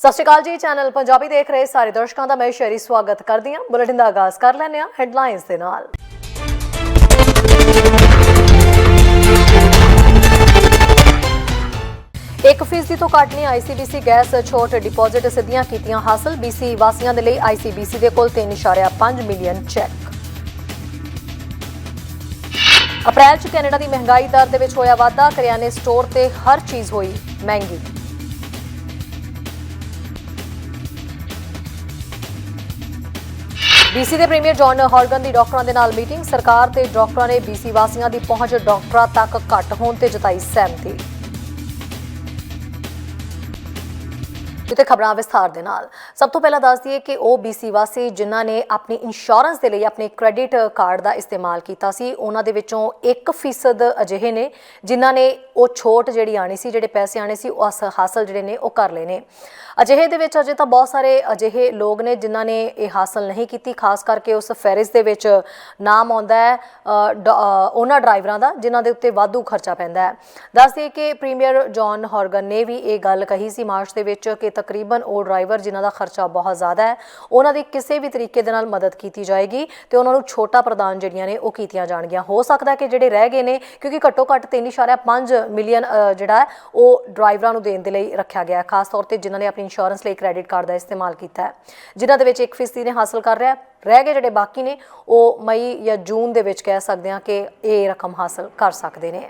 ਸਤਿ ਸ਼੍ਰੀ ਅਕਾਲ ਜੀ। ਚੈਨਲ ਪੰਜਾਬੀ ਦੇਖ ਰਹੇ ਸਾਰੇ ਦਰਸ਼ਕਾਂ ਦਾ ਮੈਂ ਸ਼ਹਿਰੀ ਸਵਾਗਤ ਕਰਦੀ ਹਾਂ। ਬੁਲੇਟਿਨ ਦਾ ਆਗਾਜ਼ ਕਰ ਲੈਂਦੇ ਹਾਂ ਹੈਡਲਾਈਨਸ ਦੇ ਨਾਲ। 1% ਤੋਂ ਘੱਟ ਨੇ ICBC ਗੈਸ ਛੋਟ ਡਿਪੋਜ਼ਿਟ ਸਿੱਧੀਆਂ ਕੀਤੀਆਂ ਹਾਸਲ। BC ਵਾਸੀਆਂ ਦੇ ਲਈ ICBC ਦੇ ਕੋਲ 3.5 ਮਿਲੀਅਨ ਚੈੱਕ। ਅਪ੍ਰੈਲ 'ਚ ਕੈਨੇਡਾ ਦੀ ਮਹਿੰਗਾਈ ਦਰ ਦੇ ਵਿੱਚ ਹੋਇਆ ਵਾਧਾ। ਕਰਿਆਨੇ ਸਟੋਰ ਤੇ ਹਰ ਚੀਜ਼ ਹੋਈ ਮਹਿੰਗੀ। BC ਦੇ ਪ੍ਰੀਮੀਅਰ ਜੌਨ ਹੌਰਗਨ ਦੀ ਡਾਕਟਰਾਂ ਦੇ ਨਾਲ ਮੀਟਿੰਗ। ਸਰਕਾਰ ਤੇ ਡਾਕਟਰਾਂ ਨੇ BC ਵਾਸੀਆਂ ਦੀ ਪਹੁੰਚ ਡਾਕਟਰਾਂ ਤੱਕ ਘੱਟ ਹੋਣ ਤੇ ਜਤਾਈ ਸਹਿਮਤੀ। ਜਿੱਥੇ ਖਬਰਾਂ ਵਿਸਥਾਰ ਦੇ ਨਾਲ। ਸਭ ਤੋਂ ਪਹਿਲਾਂ ਦੱਸ ਦਈਏ ਕਿ ਉਹ BC ਵਾਸੀ ਜਿਨ੍ਹਾਂ ਨੇ ਆਪਣੀ ਇੰਸ਼ੋਰੈਂਸ ਦੇ ਲਈ ਆਪਣੇ ਕ੍ਰੈਡਿਟ ਕਾਰਡ ਦਾ ਇਸਤੇਮਾਲ ਕੀਤਾ ਸੀ, ਉਹਨਾਂ ਦੇ ਵਿੱਚੋਂ 1% ਅਜਿਹੇ ਨੇ ਜਿਨ੍ਹਾਂ ਨੇ ਉਹ ਛੋਟ ਜਿਹੜੀ ਆਣੀ ਸੀ, ਜਿਹੜੇ ਪੈਸੇ ਆਣੇ ਸੀ, ਉਹ ਹਾਸਲ ਜਿਹੜੇ ਨੇ ਉਹ ਕਰ ਲਏ ਨੇ। ਅਜਿਹੇ ਦੇ ਵਿੱਚ ਅਜੇ ਤਾਂ ਬਹੁਤ ਸਾਰੇ ਅਜਿਹੇ ਲੋਕ ਨੇ ਜਿਨ੍ਹਾਂ ਨੇ ਇਹ ਹਾਸਲ ਨਹੀਂ ਕੀਤੀ। ਖਾਸ ਕਰਕੇ ਉਸ ਫਹਿਰਿਸਤ ਦੇ ਵਿੱਚ ਨਾਮ ਆਉਂਦਾ ਹੈ ਉਹਨਾਂ ਡਰਾਈਵਰਾਂ ਦਾ ਜਿਨ੍ਹਾਂ ਦੇ ਉੱਤੇ ਵਾਧੂ ਖਰਚਾ ਪੈਂਦਾ ਹੈ। ਦੱਸ ਦਈਏ ਕਿ ਪ੍ਰੀਮੀਅਰ ਜੌਨ ਹੌਰਗਨ ਨੇ ਵੀ ਇਹ ਗੱਲ ਕਹੀ ਸੀ ਮਾਰਚ ਦੇ ਵਿੱਚ ਕਿ ਤਕਰੀਬਨ ਉਹ ਡਰਾਈਵਰ ਜਿਨ੍ਹਾਂ ਦਾ ਖਰਚਾ ਬਹੁਤ ਜ਼ਿਆਦਾ ਹੈ, ਉਹਨਾਂ ਦੀ ਕਿਸੇ ਵੀ ਤਰੀਕੇ ਦੇ ਨਾਲ ਮਦਦ ਕੀਤੀ ਜਾਏਗੀ ਤੇ ਉਹਨਾਂ ਨੂੰ ਛੋਟਾ ਪ੍ਰਦਾਨ ਜਿਹੜੀਆਂ ਨੇ ਉਹ ਕੀਤੀਆਂ ਜਾਣਗੀਆਂ। ਹੋ ਸਕਦਾ ਕਿ ਜਿਹੜੇ ਰਹਿ ਗਏ ਨੇ, ਕਿਉਂਕਿ ਘੱਟੋ ਘੱਟ 3.5 ਮਿਲੀਅਨ ਜਿਹੜਾ ਹੈ ਉਹ ਡਰਾਈਵਰਾਂ ਨੂੰ ਦੇਣ ਦੇ ਲਈ ਰੱਖਿਆ ਗਿਆ, ਖਾਸ ਤੌਰ ਤੇ ਜਿਨ੍ਹਾਂ ਨੇ ਆਪਣੀ ਇੰਸ਼ੋਰੈਂਸ ਲਈ ਕ੍ਰੈਡਿਟ ਕਾਰਡ ਦਾ ਇਸਤੇਮਾਲ ਕੀਤਾ ਹੈ, ਜਿਨ੍ਹਾਂ ਦੇ ਵਿੱਚ 1% ਨੇ ਹਾਸਲ ਕਰ ਰਿਹਾ। ਰਹਿ ਗਏ ਜਿਹੜੇ ਬਾਕੀ ਨੇ ਉਹ ਮਈ ਜਾਂ ਜੂਨ ਦੇ ਵਿੱਚ ਕਹਿ ਸਕਦੇ ਹਾਂ ਕਿ ਇਹ ਰਕਮ ਹਾਸਲ ਕਰ ਸਕਦੇ ਨੇ।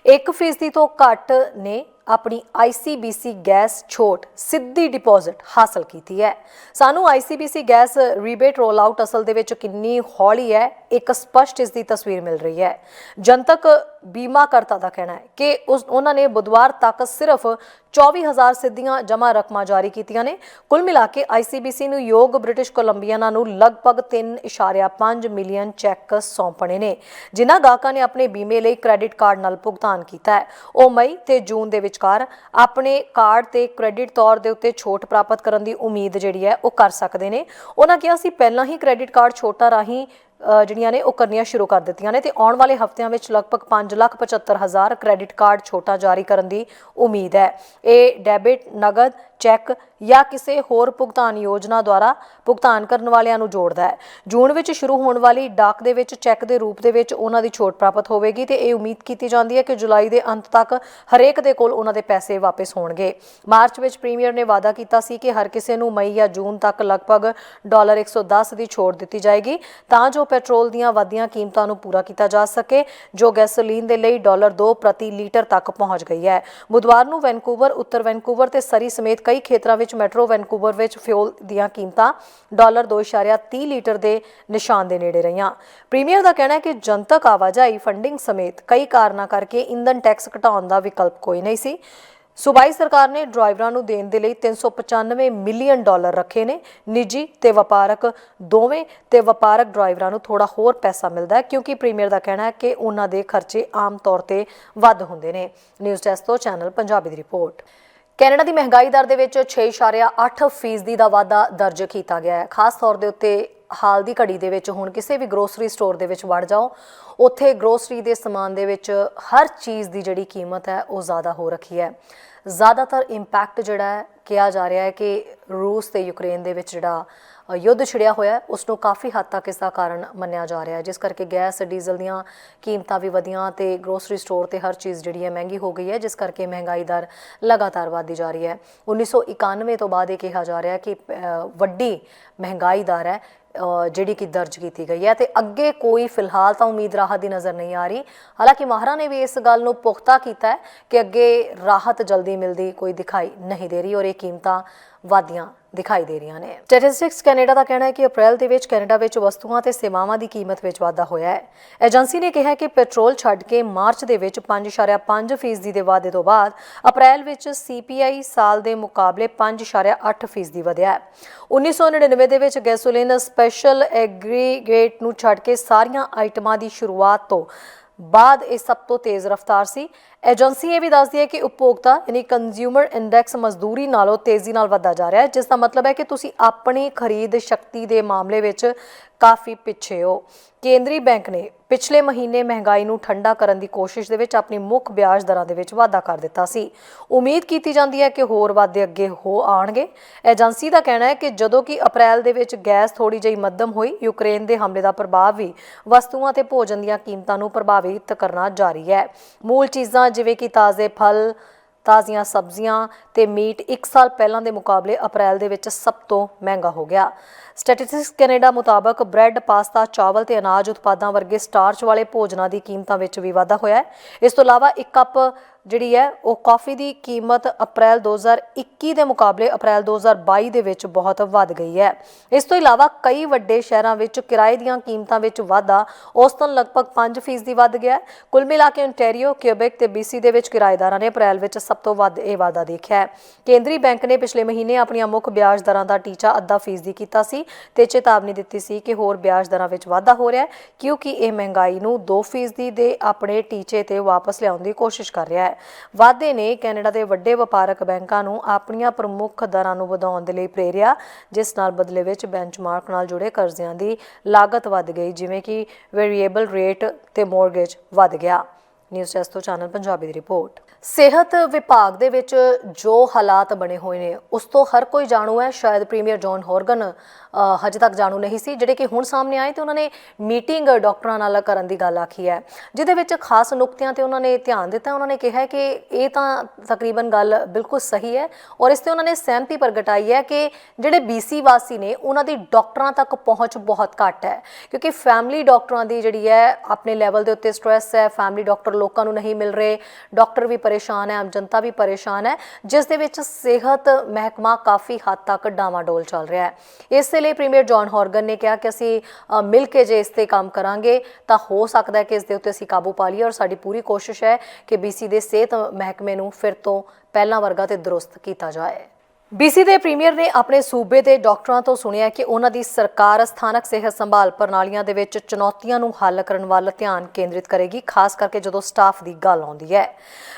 1% ਤੋਂ ਘੱਟ ਨੇ ਆਪਣੀ ICBC ਗੈਸ ਛੋਟ ਸਿੱਧੀ ਡਿਪੋਜ਼ਿਟ ਹਾਸਲ ਕੀਤੀ ਹੈ। ਸਾਨੂੰ ICBC ਗੈਸ ਰੀਬੇਟ ਰੋਲ ਆਊਟ ਅਸਲ ਦੇ ਵਿੱਚ ਕਿੰਨੀ ਹੌਲੀ ਹੈ, ਇੱਕ ਸਪਸ਼ਟ ਇਸ ਦੀ ਤਸਵੀਰ ਮਿਲ ਰਹੀ ਹੈ। ਜਨਤਕ ਬੀਮਾ ਕਰਤਾ ਦਾ ਕਹਿਣਾ ਹੈ ਕਿ ਉਹਨਾਂ ਨੇ ਬੁੱਧਵਾਰ ਤੱਕ ਸਿਰਫ 24,000 ਸਿੱਧੀਆਂ ਜਮ੍ਹਾਂ ਰਕਮਾਂ ਜਾਰੀ ਕੀਤੀਆਂ ਨੇ। ਕੁੱਲ ਮਿਲਾ ਕੇ ICBC ਨੂੰ ਯੋਗ ਬ੍ਰਿਟਿਸ਼ ਕੋਲੰਬੀਆਨਾਂ ਨੂੰ ਲਗਭਗ 3.5 ਮਿਲੀਅਨ ਚੈੱਕ ਸੌਂਪਣੇ ਨੇ, ਜਿਨ੍ਹਾਂ ਗਾਹਕਾਂ ਨੇ ਆਪਣੇ ਬੀਮੇ ਲਈ ਕ੍ਰੈਡਿਟ ਕਾਰਡ ਨਾਲ ਭੁਗਤਾਨ ਕੀਤਾ ਹੈ। ਉਹ ਮਈ ਤੇ ਜੂਨ ਦੇ ਵਿਚਕਾਰ ਆਪਣੇ ਕਾਰਡ ਤੇ ਕ੍ਰੈਡਿਟ ਤੌਰ ਦੇ ਉੱਤੇ ਛੋਟ ਪ੍ਰਾਪਤ ਕਰਨ ਦੀ ਉਮੀਦ ਜਿਹੜੀ ਹੈ ਉਹ ਕਰ ਸਕਦੇ ਨੇ। ਉਹਨਾਂ ਕਿਹਾ ਸੀ ਪਹਿਲਾਂ ਹੀ ਕ੍ਰੈਡਿਟ ਕਾਰਡ ਛੋਟਾਂ ਰਾਹੀਂ ਜਿਹੜੀਆਂ ਨੇ ਉਹ ਕਰਨੀਆਂ ਸ਼ੁਰੂ ਕਰ ਦਿੱਤੀਆਂ ਨੇ ਤੇ ਆਉਣ ਵਾਲੇ ਹਫ਼ਤਿਆਂ ਵਿੱਚ ਲਗਭਗ 5,75,000 ਕ੍ਰੈਡਿਟ ਕਾਰਡ ਛੋਟਾਂ ਜਾਰੀ ਕਰਨ ਦੀ ਉਮੀਦ ਹੈ। ਇਹ ਡੈਬਿਟ, ਨਗਦ, ਚੈੱਕ ਜਾਂ ਕਿਸੇ ਹੋਰ ਭੁਗਤਾਨ ਯੋਜਨਾ ਦੁਆਰਾ ਭੁਗਤਾਨ ਕਰਨ ਵਾਲਿਆਂ ਨੂੰ ਜੋੜਦਾ ਹੈ। ਜੂਨ ਵਿੱਚ ਸ਼ੁਰੂ ਹੋਣ ਵਾਲੀ ਡਾਕ ਦੇ ਵਿੱਚ ਚੈੱਕ ਦੇ ਰੂਪ ਦੇ ਵਿੱਚ ਉਹਨਾਂ ਦੀ ਛੋਟ ਪ੍ਰਾਪਤ ਹੋਵੇਗੀ ਤੇ ਇਹ ਉਮੀਦ ਕੀਤੀ ਜਾਂਦੀ ਹੈ ਕਿ ਜੁਲਾਈ ਦੇ ਅੰਤ ਤੱਕ ਹਰੇਕ ਦੇ ਕੋਲ ਉਹਨਾਂ ਦੇ ਪੈਸੇ ਵਾਪਸ ਹੋਣਗੇ। ਮਾਰਚ ਵਿੱਚ ਪ੍ਰੀਮੀਅਰ ਨੇ ਵਾਅਦਾ ਕੀਤਾ ਸੀ ਕਿ ਹਰ ਕਿਸੇ ਨੂੰ ਮਈ ਜਾਂ ਜੂਨ ਤੱਕ ਲਗਭਗ $110 ਦੀ ਛੋਟ ਦਿੱਤੀ ਜਾਏਗੀ ਤਾਂ ਜੋ ਪੈਟਰੋਲ ਦੀਆਂ ਵੱਧਦੀਆਂ ਕੀਮਤਾਂ ਨੂੰ ਪੂਰਾ ਕੀਤਾ ਜਾ ਸਕੇ, ਜੋ ਗੈਸੋਲੀਨ ਦੇ ਲਈ $2 ਪ੍ਰਤੀ ਲੀਟਰ ਤੱਕ ਪਹੁੰਚ ਗਈ ਹੈ। ਬੁੱਧਵਾਰ ਨੂੰ ਵੈਨਕੂਵਰ, ਉੱਤਰ ਵੈਨਕੂਵਰ ਤੇ ਸਰੀ ਸਮੇਤ ਕਈ ਖੇਤਰਾਂ ਵਿੱਚ ਮੈਟਰੋ ਵੈਨਕੂਵਰ ਵਿੱਚ ਫਿਊਲ ਦੀਆਂ ਕੀਮਤਾਂ $2.30 ਲੀਟਰ ਦੇ ਨਿਸ਼ਾਨ ਦੇ ਨੇੜੇ ਰਹੀਆਂ। ਪ੍ਰੀਮੀਅਰ ਦਾ ਕਹਿਣਾ ਹੈ ਕਿ ਜਨਤਕ ਆਵਾਜਾਈ ਫੰਡਿੰਗ ਸਮੇਤ ਕਈ ਕਾਰਨਾਂ ਕਰਕੇ ਇੰਧਨ ਟੈਕਸ ਘਟਾਉਣ ਦਾ ਵਿਕਲਪ ਕੋਈ ਨਹੀਂ ਸੀ। ਸੂਬਾਈ ਸਰਕਾਰ ਨੇ ਡਰਾਈਵਰਾਂ ਨੂੰ ਦੇਣ ਦੇ ਲਈ $395 ਮਿਲੀਅਨ ਰੱਖੇ ਨੇ। ਨਿੱਜੀ ਤੇ ਵਪਾਰਕ ਦੋਵੇਂ ਤੇ ਵਪਾਰਕ ਡਰਾਈਵਰਾਂ ਨੂੰ ਥੋੜਾ ਹੋਰ ਪੈਸਾ ਮਿਲਦਾ ਹੈ ਕਿਉਂਕਿ ਪ੍ਰੀਮੀਅਰ ਦਾ ਕਹਿਣਾ ਹੈ ਕਿ ਉਹਨਾਂ ਦੇ ਖਰਚੇ ਆਮ ਤੌਰ ਤੇ ਵੱਧ ਹੁੰਦੇ ਨੇ। ਨਿਊਜ਼ ਡੈਸਕ ਤੋਂ ਚੈਨਲ ਪੰਜਾਬੀ ਦੀ ਰਿਪੋਰਟ। ਕੈਨੇਡਾ ਦੀ ਮਹਿੰਗਾਈ ਦਰ ਦੇ ਵਿੱਚ 6.8% ਦਾ ਵਾਧਾ ਦਰਜ ਕੀਤਾ ਗਿਆ ਹੈ। ਖਾਸ ਤੌਰ ਦੇ ਉੱਤੇ ਹਾਲ ਦੀ ਘੜੀ ਦੇ ਵਿੱਚ ਹੁਣ ਕਿਸੇ ਵੀ ਗਰੋਸਰੀ ਸਟੋਰ ਦੇ ਵਿੱਚ ਵੜ ਜਾਓ, ਉੱਥੇ ਗਰੋਸਰੀ ਦੇ ਸਮਾਨ ਦੇ ਵਿੱਚ ਹਰ ਚੀਜ਼ ਦੀ ਜਿਹੜੀ ਕੀਮਤ ਹੈ ਉਹ ਜ਼ਿਆਦਾ ਹੋ ਰੱਖੀ ਹੈ। ਜ਼ਿਆਦਾਤਰ ਇੰਪੈਕਟ ਜਿਹੜਾ ਹੈ ਕਿਹਾ ਜਾ ਰਿਹਾ ਹੈ ਕਿ ਰੂਸ ਤੇ ਯੂਕਰੇਨ ਦੇ ਵਿੱਚ ਜਿਹੜਾ ਯੁੱਧ ਛਿੜਿਆ ਹੋਇਆ ਉਸ ਨੂੰ ਕਾਫੀ ਹੱਦ ਤੱਕ ਇਸ ਦਾ ਕਾਰਨ ਮੰਨਿਆ ਜਾ ਰਿਹਾ ਹੈ, ਜਿਸ ਕਰਕੇ ਗੈਸ, ਡੀਜ਼ਲ ਦੀਆਂ ਕੀਮਤਾਂ ਵੀ ਵਧੀਆਂ ਤੇ ਗਰੋਸਰੀ ਸਟੋਰ ਤੇ ਹਰ ਚੀਜ਼ ਜਿਹੜੀ ਹੈ ਮਹਿੰਗੀ ਹੋ ਗਈ ਹੈ, ਜਿਸ ਕਰਕੇ ਮਹਿੰਗਾਈ ਦਰ ਲਗਾਤਾਰ ਵਧਦੀ ਜਾ ਰਹੀ ਹੈ। 1991 ਤੋਂ ਬਾਅਦ ਇਹ ਕਿਹਾ ਜਾ ਰਿਹਾ ਕਿ ਵੱਡੀ ਮਹਿੰਗਾਈ ਦਰ ਹੈ ਜਿਹੜੀ ਕਿ ਦਰਜ ਕੀਤੀ ਗਈ ਹੈ ਤੇ ਅੱਗੇ ਕੋਈ ਫਿਲਹਾਲ ਤਾਂ ਉਮੀਦ ਰਾਹਤ ਦੀ ਨਜ਼ਰ ਨਹੀਂ ਆ ਰਹੀ। ਹਾਲਾਂਕਿ ਮਾਹਰਾਂ ਨੇ ਵੀ ਇਸ ਗੱਲ ਨੂੰ ਪੁਖਤਾ ਕੀਤਾ ਹੈ ਕਿ ਅੱਗੇ ਰਾਹਤ ਜਲਦੀ ਮਿਲਦੀ ਕੋਈ ਦਿਖਾਈ ਨਹੀਂ ਦੇ ਰਹੀ ਔਰ ਇਹ ਕੀਮਤਾਂ ਵਧਦੀਆਂ ਦਿਖਾਈ ਦੇ ਰਹੀਆਂ ਨੇ। ਸਟੈਟਿਸਟਿਕਸ ਕੈਨੇਡਾ ਦਾ ਕਹਿਣਾ ਹੈ ਕਿ ਅਪ੍ਰੈਲ ਦੇ ਵਿੱਚ ਕੈਨੇਡਾ ਵਿੱਚ ਵਸਤੂਆਂ ਤੇ ਸੇਵਾਵਾਂ ਦੀ ਕੀਮਤ ਵਿੱਚ ਵਾਧਾ ਹੋਇਆ ਹੈ। ਏਜੰਸੀ ਨੇ ਕਿਹਾ ਕਿ ਪੈਟਰੋਲ ਛੱਡ ਕੇ ਮਾਰਚ ਦੇ ਵਿੱਚ 5.5% ਦੇ ਵਾਧੇ ਤੋਂ ਬਾਅਦ ਅਪ੍ਰੈਲ ਵਿੱਚ CPI ਸਾਲ ਦੇ ਮੁਕਾਬਲੇ 5.8% ਵਧਿਆ ਹੈ। 1999 ਦੇ ਵਿੱਚ ਗੈਸੋਲੀਨ ਸਪੈਸ਼ਲ ਐਗਰੀਗੇਟ ਨੂੰ ਛੱਡ ਕੇ ਸਾਰੀਆਂ ਆਈਟਮਾਂ ਦੀ ਸ਼ੁਰੂਆਤ ਤੋਂ ਬਾਅਦ ਇਹ ਸਭ ਤੋਂ ਤੇਜ਼ ਰਫ਼ਤਾਰ ਸੀ। ਏਜੰਸੀ ਇਹ ਵੀ ਦੱਸਦੀ ਹੈ ਕਿ ਉਪਭੋਗਤਾ ਯਾਨੀ ਕੰਜ਼ਿਊਮਰ ਇੰਡੈਕਸ ਮਜ਼ਦੂਰੀ ਨਾਲੋਂ ਤੇਜ਼ੀ ਨਾਲ ਵਧਦਾ ਜਾ ਰਿਹਾ ਹੈ, ਜਿਸ ਦਾ ਮਤਲਬ ਹੈ ਕਿ ਤੁਸੀਂ ਆਪਣੀ ਖਰੀਦ ਸ਼ਕਤੀ ਦੇ ਮਾਮਲੇ ਵਿੱਚ ਕਾਫੀ ਪਿੱਛੇ ਹੋ। ਕੇਂਦਰੀ ਬੈਂਕ ਨੇ ਪਿਛਲੇ ਮਹੀਨੇ ਮਹਿੰਗਾਈ ਨੂੰ ਠੰਡਾ ਕਰਨ ਦੀ ਕੋਸ਼ਿਸ਼ ਦੇ ਵਿੱਚ ਆਪਣੀ ਮੁੱਖ ਵਿਆਜ ਦਰਾਂ ਦੇ ਵਿੱਚ ਵਾਧਾ ਕਰ ਦਿੱਤਾ ਸੀ। ਉਮੀਦ ਕੀਤੀ ਜਾਂਦੀ ਹੈ ਕਿ ਹੋਰ ਵਾਧੇ ਅੱਗੇ ਹੋ ਆਉਣਗੇ। ਏਜੰਸੀ ਦਾ ਕਹਿਣਾ ਹੈ ਕਿ ਜਦੋਂ ਕਿ ਅਪ੍ਰੈਲ ਦੇ ਵਿੱਚ ਗੈਸ ਥੋੜੀ ਜਿਹੀ ਮੱਧਮ ਹੋਈ, ਯੂਕਰੇਨ ਦੇ ਹਮਲੇ ਦਾ ਪ੍ਰਭਾਵ ਵੀ ਵਸਤੂਆਂ ਤੇ ਭੋਜਨ ਦੀਆਂ ਕੀਮਤਾਂ ਨੂੰ ਪ੍ਰਭਾਵਿਤ ਕਰਨਾ ਜਾਰੀ ਹੈ। ਮੂਲ ਚੀਜ਼ਾਂ ਜਿਵੇਂ ਕਿ ਤਾਜ਼ੇ ਫਲ, ਤਾਜ਼ੀਆਂ ਸਬਜ਼ੀਆਂ ਤੇ ਮੀਟ 1 ਸਾਲ ਪਹਿਲਾਂ ਦੇ ਮੁਕਾਬਲੇ ਅਪ੍ਰੈਲ ਦੇ ਵਿੱਚ ਸਭ ਤੋਂ ਮਹਿੰਗਾ ਹੋ ਗਿਆ। ਸਟੈਟਿਸਟਿਕਸ ਕੈਨੇਡਾ ਮੁਤਾਬਕ ਬ੍ਰੈਡ, ਪਾਸਤਾ, ਚਾਵਲ ਤੇ ਅਨਾਜ ਉਤਪਾਦਾਂ ਵਰਗੇ ਸਟਾਰਚ ਵਾਲੇ ਭੋਜਨਾਂ ਦੀ ਕੀਮਤਾਂ ਵਿੱਚ ਵੀ ਵਾਧਾ ਹੋਇਆ ਹੈ। ਇਸ ਤੋਂ ਇਲਾਵਾ 1 ਕੱਪ ਜਿਹੜੀ ਹੈ ਉਹ ਕਾਫੀ ਦੀ ਕੀਮਤ ਅਪ੍ਰੈਲ 2021 ਦੇ ਮੁਕਾਬਲੇ ਅਪ੍ਰੈਲ 2022 ਦੇ ਵਿੱਚ ਬਹੁਤ ਵੱਧ ਗਈ ਹੈ। ਇਸ ਤੋਂ ਇਲਾਵਾ ਕਈ ਵੱਡੇ ਸ਼ਹਿਰਾਂ ਵਿੱਚ ਕਿਰਾਏ ਦੀਆਂ ਕੀਮਤਾਂ ਵਿੱਚ ਵਾਧਾ ਔਸਤਨ ਲਗਭਗ 5% ਵੱਧ ਗਿਆ ਹੈ। ਕੁੱਲ ਮਿਲਾ ਕੇ ਓਨਟਾਰੀਓ, ਕਿਊਬੈਕ ਤੇ BC ਦੇ ਵਿੱਚ ਕਿਰਾਏਦਾਰਾਂ ਨੇ ਅਪ੍ਰੈਲ ਵਿੱਚ ਸਭ ਤੋਂ ਵੱਧ ਇਹ ਵਾਧਾ ਦੇਖਿਆ ਹੈ। ਕੇਂਦਰੀ ਬੈਂਕ ਨੇ ਪਿਛਲੇ ਮਹੀਨੇ ਆਪਣੀਆਂ ਮੁੱਖ ਵਿਆਜ ਦਰਾਂ ਦਾ ਟੀਚਾ 0.5% ਕੀਤਾ ਸੀ ਤੇ ਚੇਤਾਵਨੀ ਦਿੱਤੀ ਸੀ ਕਿ ਹੋਰ ਵਿਆਜ ਦਰਾਂ ਵਿੱਚ ਵਾਧਾ ਹੋ ਰਿਹਾ ਹੈ ਕਿਉਂਕਿ ਇਹ ਮਹਿੰਗਾਈ ਨੂੰ 2% ਦੇ ਆਪਣੇ ਟੀਚੇ ਤੇ ਵਾਪਸ ਲਿਆਉਣ ਦੀ ਕੋਸ਼ਿਸ਼ ਕਰ ਰਿਹਾ ਹੈ। ਵਾਧੇ ਨੇ ਕੈਨੇਡਾ ਦੇ ਵੱਡੇ ਵਪਾਰਕ ਬੈਂਕਾਂ ਨੂੰ ਆਪਣੀਆਂ ਪ੍ਰਮੁੱਖ ਦਰਾਂ ਨੂੰ ਵਧਾਉਣ ਦੇ ਲਈ ਪ੍ਰੇਰਿਆ, ਜਿਸ ਨਾਲ ਬਦਲੇ ਵਿੱਚ ਬੈਂਚਮਾਰਕ ਨਾਲ ਜੁੜੇ ਕਰਜ਼ਿਆਂ ਦੀ ਲਾਗਤ ਵੱਧ ਗਈ, ਜਿਵੇਂ ਕਿ ਵੇਰੀਏਬਲ ਰੇਟ ਤੇ ਮੌਰਗੇਜ ਵੱਧ ਗਿਆ। ਨਿਊਜ਼ ਡੈਸਕ ਤੋਂ ਚੈਨਲ ਪੰਜਾਬੀ ਦੀ ਰਿਪੋਰਟ। ਸਿਹਤ ਵਿਭਾਗ ਦੇ ਵਿੱਚ ਜੋ ਹਾਲਾਤ ਬਣੇ ਹੋਏ ਨੇ ਉਸ ਤੋਂ ਹਰ ਕੋਈ ਜਾਣੂ ਹੈ। ਸ਼ਾਇਦ ਪ੍ਰੀਮੀਅਰ ਜੌਨ ਹੌਰਗਨ ਹਜੇ ਤੱਕ ਜਾਣੂ ਨਹੀਂ ਸੀ, ਜਿਹੜੇ ਕਿ ਹੁਣ ਸਾਹਮਣੇ ਆਏ ਤੇ ਉਹਨਾਂ ਨੇ ਮੀਟਿੰਗ ਡਾਕਟਰਾਂ ਨਾਲ ਕਰਨ ਦੀ ਗੱਲ ਆਖੀ ਹੈ, ਜਿਹਦੇ ਵਿੱਚ ਖਾਸ ਨੁਕਤਿਆਂ ਤੇ ਉਹਨਾਂ ਨੇ ਧਿਆਨ ਦਿੱਤਾ। ਉਹਨਾਂ ਨੇ ਕਿਹਾ ਕਿ ਇਹ ਤਾਂ ਤਕਰੀਬਨ ਗੱਲ ਬਿਲਕੁਲ ਸਹੀ ਹੈ ਔਰ ਇਸ ਤੇ ਉਹਨਾਂ ਨੇ ਸਹਿਮਤੀ ਪ੍ਰਗਟਾਈ ਹੈ ਕਿ ਜਿਹੜੇ BC ਵਾਸੀ ਨੇ ਉਹਨਾਂ ਦੀ ਡਾਕਟਰਾਂ ਤੱਕ ਪਹੁੰਚ ਬਹੁਤ ਘੱਟ ਹੈ, ਕਿਉਂਕਿ ਫੈਮਿਲੀ ਡਾਕਟਰਾਂ ਦੀ ਜਿਹੜੀ ਹੈ ਆਪਣੇ ਲੈਵਲ ਦੇ ਉੱਤੇ ਸਟ੍ਰੈਸ ਹੈ। ਫੈਮਿਲੀ ਡਾਕਟਰ ਲੋਕਾਂ ਨੂੰ ਨਹੀਂ ਮਿਲ ਰਹੇ, ਡਾਕਟਰ ਵੀ ਪਰੇਸ਼ਾਨ ਹੈ, ਆਮ ਜਨਤਾ ਵੀ ਪਰੇਸ਼ਾਨ ਹੈ, ਜਿਸ ਦੇ ਵਿੱਚ ਸਿਹਤ ਮਹਿਕਮਾ ਕਾਫੀ ਹੱਦ ਤੱਕ ਡਾਵਾਡੋਲ ਚੱਲ ਰਿਹਾ ਹੈ। ਇਸੇ ਲਈ ਪ੍ਰੀਮੀਅਰ ਜੌਨ ਹੌਰਗਨ ਨੇ ਕਿਹਾ ਕਿ ਅਸੀਂ ਮਿਲ ਕੇ ਜੇ ਇਸ ਤੇ ਕੰਮ ਕਰਾਂਗੇ ਤਾਂ ਹੋ ਸਕਦਾ ਹੈ ਕਿ ਇਸ ਦੇ ਉੱਤੇ ਅਸੀਂ ਕਾਬੂ ਪਾ ਲਈਏ ਔਰ ਸਾਡੀ ਪੂਰੀ ਕੋਸ਼ਿਸ਼ ਹੈ ਕਿ BC ਦੇ ਸਿਹਤ ਮਹਿਕਮੇ ਨੂੰ ਫਿਰ ਤੋਂ ਪਹਿਲਾਂ ਵਰਗਾ ਤੇ ਦਰੁਸਤ ਕੀਤਾ ਜਾਏ। BC ਦੇ ਪ੍ਰੀਮੀਅਰ ਨੇ ਆਪਣੇ ਸੂਬੇ ਦੇ ਡਾਕਟਰਾਂ ਤੋਂ ਸੁਣਿਆ ਕਿ ਉਹਨਾਂ ਦੀ ਸਰਕਾਰ ਸਥਾਨਕ ਸਿਹਤ ਸੰਭਾਲ ਪ੍ਰਣਾਲੀਆਂ ਦੇ ਵਿੱਚ ਚੁਣੌਤੀਆਂ ਨੂੰ ਹੱਲ ਕਰਨ ਵੱਲ ਧਿਆਨ ਕੇਂਦਰਿਤ ਕਰੇਗੀ, ਖਾਸ ਕਰਕੇ ਜਦੋਂ ਸਟਾਫ ਦੀ ਗੱਲ ਆਉਂਦੀ ਹੈ।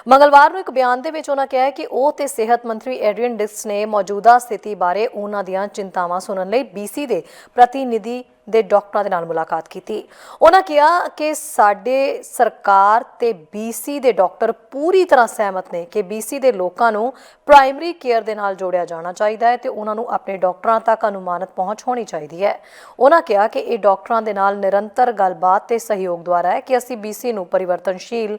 ਮੰਗਲਵਾਰ ਨੂੰ ਇੱਕ ਬਿਆਨ ਦੇ ਵਿੱਚ ਉਹਨਾਂ ਕਿਹਾ ਕਿ ਉਹ ਤੇ ਸਿਹਤ ਮੰਤਰੀ ਐਡਰੀਅਨ ਡਿਕਸ ਨੇ ਮੌਜੂਦਾ ਸਥਿਤੀ ਬਾਰੇ ਉਹਨਾਂ ਦੀਆਂ ਚਿੰਤਾਵਾਂ ਸੁਣਨ ਲਈ BC ਦੇ ਪ੍ਰਤੀਨਿਧੀ ਦੇ ਡਾਕਟਰਾਂ ਦੇ ਨਾਲ ਮੁਲਾਕਾਤ ਕੀਤੀ। ਉਹਨਾਂ ਕਿਹਾ ਕਿ ਸਾਡੇ ਸਰਕਾਰ ਤੇ BC ਦੇ ਡਾਕਟਰ ਪੂਰੀ ਤਰ੍ਹਾਂ ਸਹਿਮਤ ਨੇ ਕਿ BC ਦੇ ਲੋਕਾਂ ਨੂੰ ਪ੍ਰਾਇਮਰੀ ਕੇਅਰ ਦੇ ਨਾਲ ਜੋੜਿਆ ਜਾਣਾ ਚਾਹੀਦਾ ਹੈ ਤੇ ਉਹਨਾਂ ਨੂੰ ਆਪਣੇ ਡਾਕਟਰਾਂ ਤੱਕ ਅਨੁਮਾਨਿਤ ਪਹੁੰਚ ਹੋਣੀ ਚਾਹੀਦੀ ਹੈ। ਉਹਨਾਂ ਕਿਹਾ ਕਿ ਇਹ ਡਾਕਟਰਾਂ ਦੇ ਨਾਲ ਨਿਰੰਤਰ ਗੱਲਬਾਤ ਤੇ ਸਹਿਯੋਗ ਦੁਆਰਾ ਹੈ ਕਿ ਅਸੀਂ BC ਨੂੰ ਪਰਿਵਰਤਨਸ਼ੀਲ